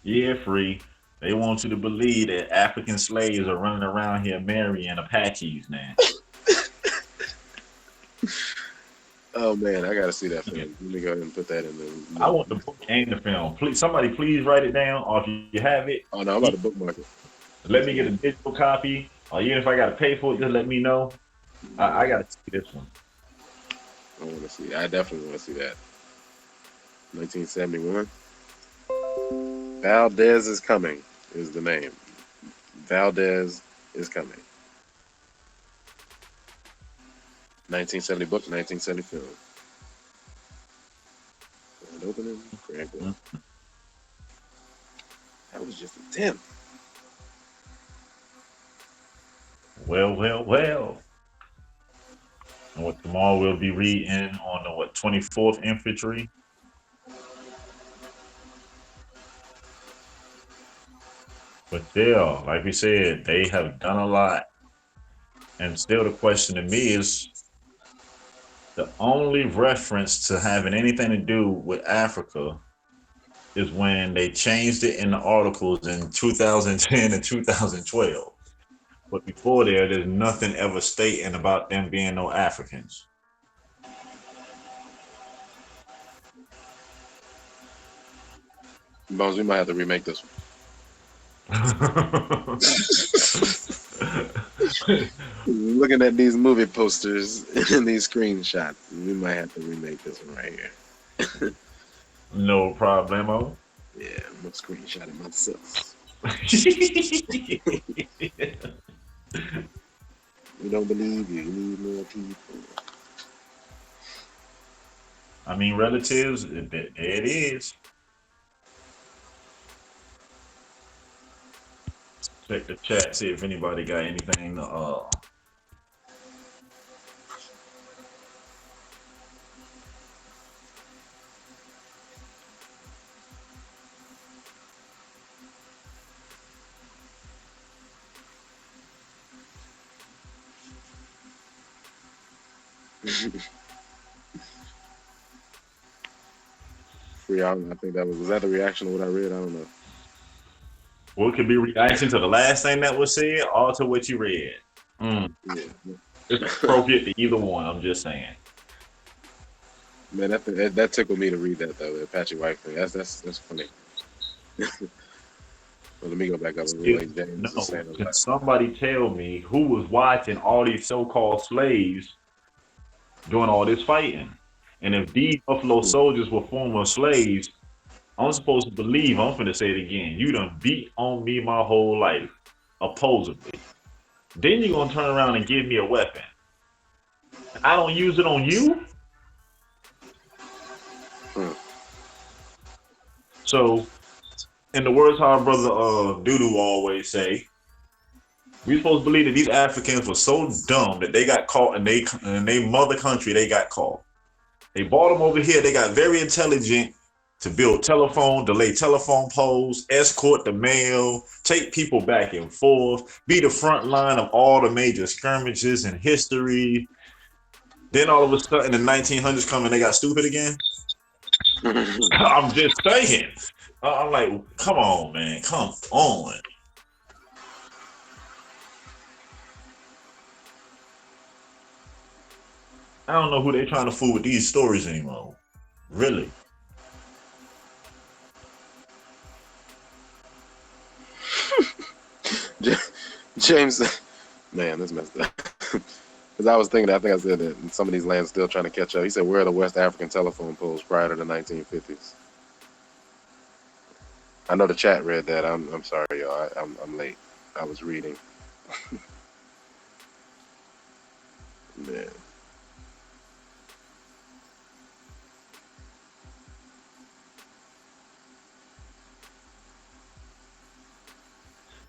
Yeah, free. They want you to believe that African slaves are running around here marrying Apaches, man. Oh man, I gotta see that film. Let me go ahead and put that in the. I want the book and the film. Please, somebody, please write it down, or if you have it. Oh no, I'm about to bookmark it. Let me get a digital copy, or even if I gotta pay for it, just let me know. I gotta see this one. I want to see. I definitely want to see that. 1971. Valdez is Coming is the name. Valdez is Coming. 1970 book, 1970 film. Grand opening, grand book. That was just a 10. Well. And what tomorrow we'll be reading on the 24th Infantry. But still, like we said, they have done a lot. And still the question to me is, the only reference to having anything to do with Africa is when they changed it in the articles in 2010 and 2012. But before there's nothing ever stating about them being no Africans. Bones, we might have to remake this one. Looking at these movie posters and these screenshots, we might have to remake this one right here. No problemo. Yeah, I'm gonna screenshot it myself. We don't believe you. You need more people. I mean, relatives, there it is. Check the chat, see if anybody got anything to For y'all, I think that was that the reaction to what I read? I don't know. Well, it could be reaction to the last thing that was said or to what you read. Yeah. It's appropriate to either one, I'm just saying. Man, that tickled me to read that though, the Apache wife thing. That's funny. Well, let me go back up and read James. No, can somebody tell me who was watching all these so-called slaves doing all this fighting? And if these Buffalo soldiers were former slaves, I'm supposed to believe, I'm finna say it again, you done beat on me my whole life, opposably. Then you're gonna turn around and give me a weapon. I don't use it on you? So, in the words how our brother Dudu always say, we supposed to believe that these Africans were so dumb that they got caught in they mother country, they got caught. They brought them over here, they got very intelligent to build telephone, delay telephone poles, escort the mail, take people back and forth, be the front line of all the major skirmishes in history. Then all of a sudden, the 1900s come and they got stupid again. I'm just saying. I'm like, come on, man, come on. I don't know who they trying to fool with these stories anymore. Really. James, man, this messed up. Because I was thinking, I think I said that some of these lands still trying to catch up. He said, where are the West African telephone poles prior to the 1950s? I know the chat read that. I'm sorry, y'all. I'm late. I was reading. Man.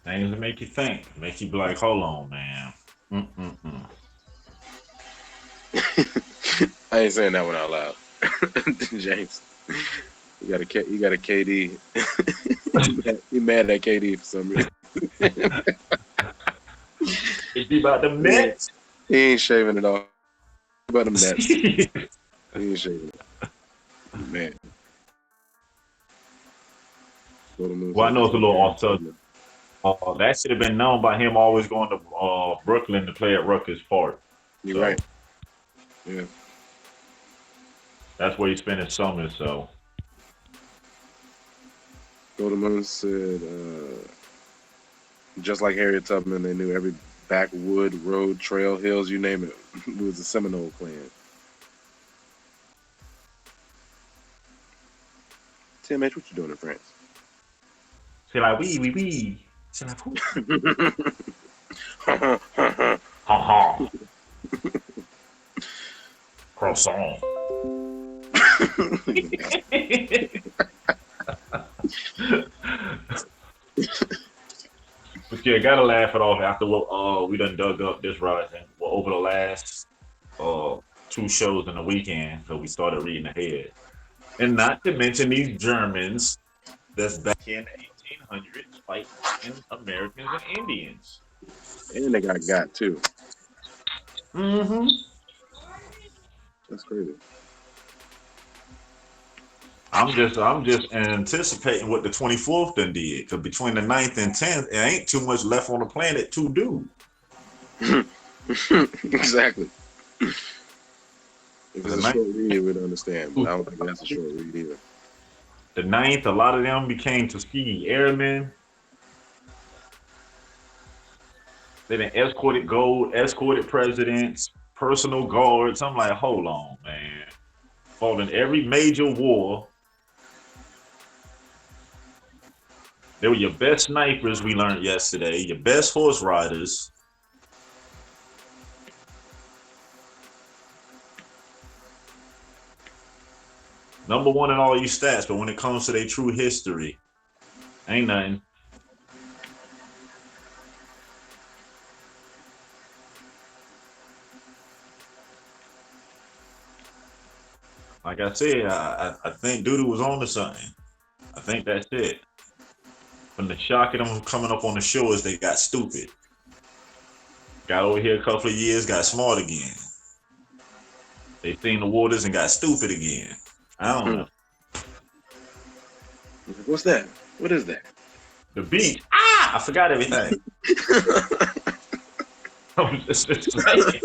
Things that make you think, make you be like, hold on, man. Mm-mm-mm. I ain't saying that one out loud. James, you got a KD. He mad at KD for some reason. Is he about the Mets? He ain't shaving it off. About them Nets. He ain't shaving it. Man. Well, I know it's a little off subject. That should have been known by him always going to Brooklyn to play at Rutgers Park. You're right. Yeah. That's where he spent his summer, so. Golden Moon said, just like Harriet Tubman, they knew every backwood, road, trail, hills, you name it. It was a Seminole clan. Tim H, what you doing in France? C'est la oui, oui, oui. C'est la fou. Ha ha. Croissant. But yeah, gotta laugh it off after what we done dug up this rising. Well, over the last 2 shows in the weekend, so we started reading ahead. And not to mention these Germans that's back in the 1800s fighting Americans and Indians. And they got too. Mm-hmm. That's crazy. I'm just anticipating what the 24th done did. Because between the 9th and 10th, it ain't too much left on the planet to do. Exactly. If it's a short read, we'd understand. But I don't think that's a short read either. The 9th, a lot of them became Tuskegee Airmen. They been escorted presidents, personal guards. I'm like, hold on, man. Fought in every major war. They were your best snipers, we learned yesterday, your best horse riders. Number 1 in all these stats, but when it comes to their true history, ain't nothing. Like I said, I think Dudu was on to something. I think that's it. From the shock of them coming up on the show is they got stupid. Got over here a couple of years, got smart again. They seen the waters and got stupid again. I don't know. What's that? What is that? The beach. I forgot everything. I'm just saying.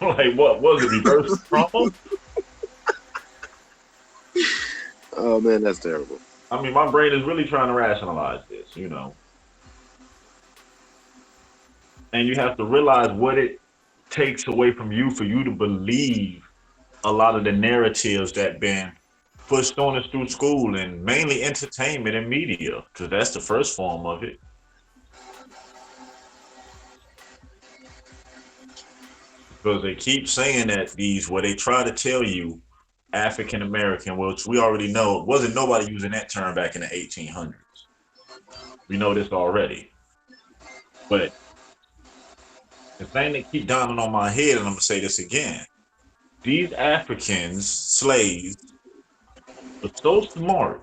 Like, what was it? Reverse trauma? Oh man, that's terrible. I mean, my brain is really trying to rationalize this, you know. And you have to realize what it takes away from you for you to believe a lot of the narratives that been pushed on us through school and mainly entertainment and media, because that's the first form of it. Because they keep saying that where they try to tell you African American, which we already know wasn't nobody using that term back in the 1800s. We know this already. But the thing that keep dawning on my head, and I'm gonna say this again, these Africans, slaves, were so smart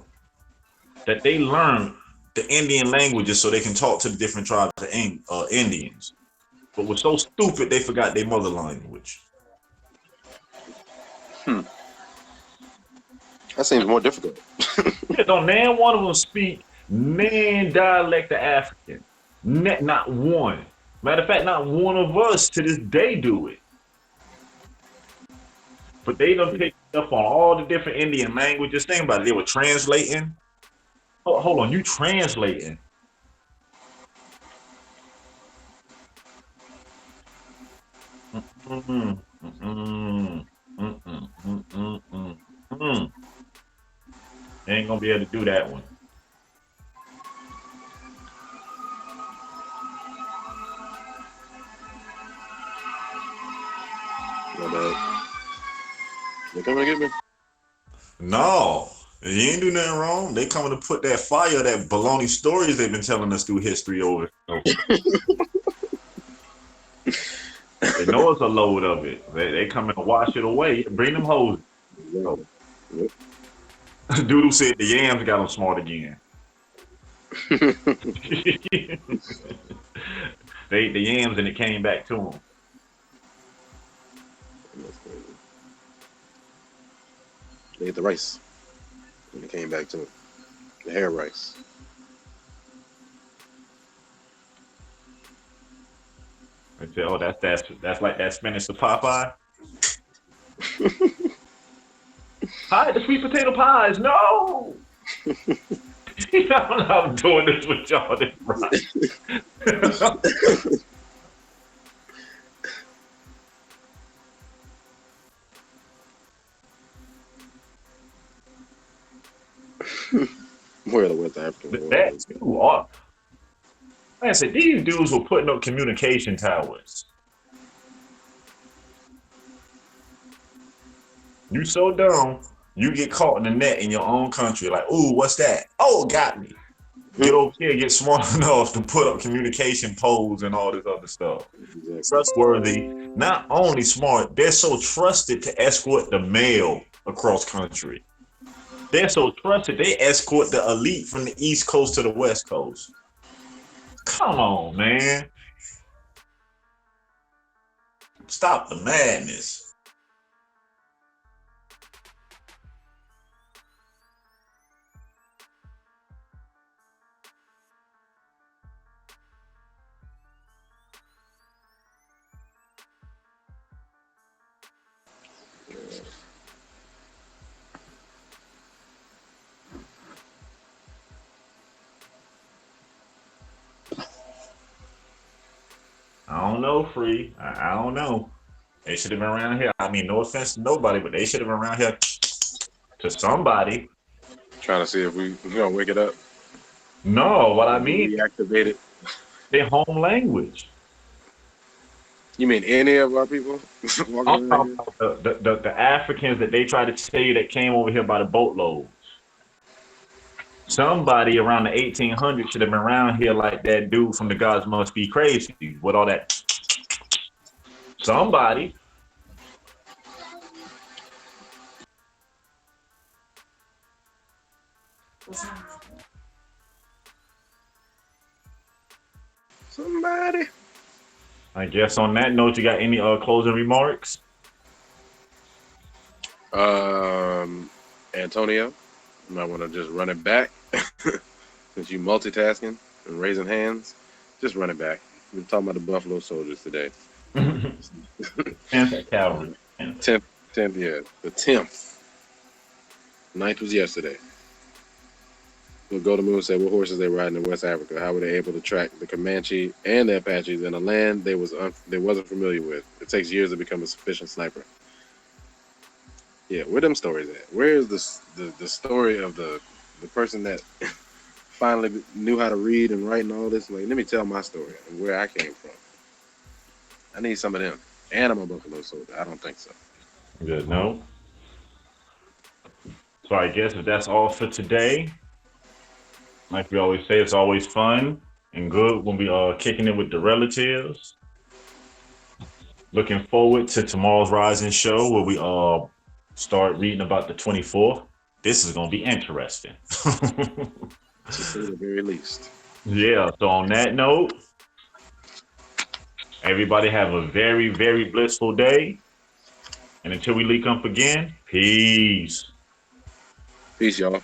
that they learned the Indian languages so they can talk to the different tribes of Indians. But were so stupid they forgot their mother language. That seems more difficult. Yeah, don't nan one of them speak nan dialect of African. Not one. Matter of fact, not one of us to this day do it. But they done picked up on all the different Indian languages. Think about it. They were translating. Oh, hold on, you translating. Mm-mm, mm-mm, mm-mm, mm-mm, mm-mm. They ain't gonna be able to do that one. They coming to get me? No, you ain't do nothing wrong. They coming to put that fire, that baloney stories they've been telling us through history over. They know it's a load of it. They coming to wash it away. Bring them hoses. So, Yep. Doodle said the yams got them smart again. The yams and it came back to them. They ate the rice when it came back to it. The hair rice. They said, "Oh, that's like that spinach to Popeye." Hi, the sweet potato pies. No. I'm doing this with y'all. This right. Where the West African That was. too. Like I said, these dudes were putting up communication towers. You so dumb, you get caught in the net in your own country. Like, ooh, what's that? Oh, got me. Get over here, get smart enough to put up communication poles and all this other stuff. Exactly. Trustworthy, not only smart, they're so trusted to escort the mail across country. They're so trusted, they escort the elite from the East Coast to the West Coast. Come on, man. Stop the madness. I don't know, Free. I don't know. They should have been around here. I mean, no offense to nobody, but they should have been around here to somebody. Trying to see if we gonna wake it up. No, what I mean, Reactivate it. their home language. You mean any of our people? I'm talking about the Africans that they try to tell you that came over here by the boatloads. Somebody around the 1800s should have been around here like that dude from The Gods Must Be Crazy with all that. Somebody. Somebody. I guess on that note, you got any closing remarks? Antonio, you might want to just run it back since you multitasking and raising hands. Just run it back. We're talking about the Buffalo Soldiers today. 10th Cavalry. 10th, yeah, the 10th. 9th was yesterday. We'll go to Moon and say what horses they ride in West Africa. How were they able to track the Comanche and the Apaches in a land they wasn't familiar with? It takes years to become a sufficient sniper. Yeah, where them stories at? Where is the story of the person that finally knew how to read and write and all this? Like, let me tell my story and where I came from. I need some of them. And I'm a Buffalo Soldier. I don't think so. Good. No. So I guess if that's all for today, like we always say, it's always fun and good when we are kicking it with the relatives. Looking forward to tomorrow's Rising show where we start reading about the 24th. This is gonna be interesting. To say the very least. Yeah. So on that note, everybody have a very, very blissful day. And until we link up again, peace. Peace, y'all.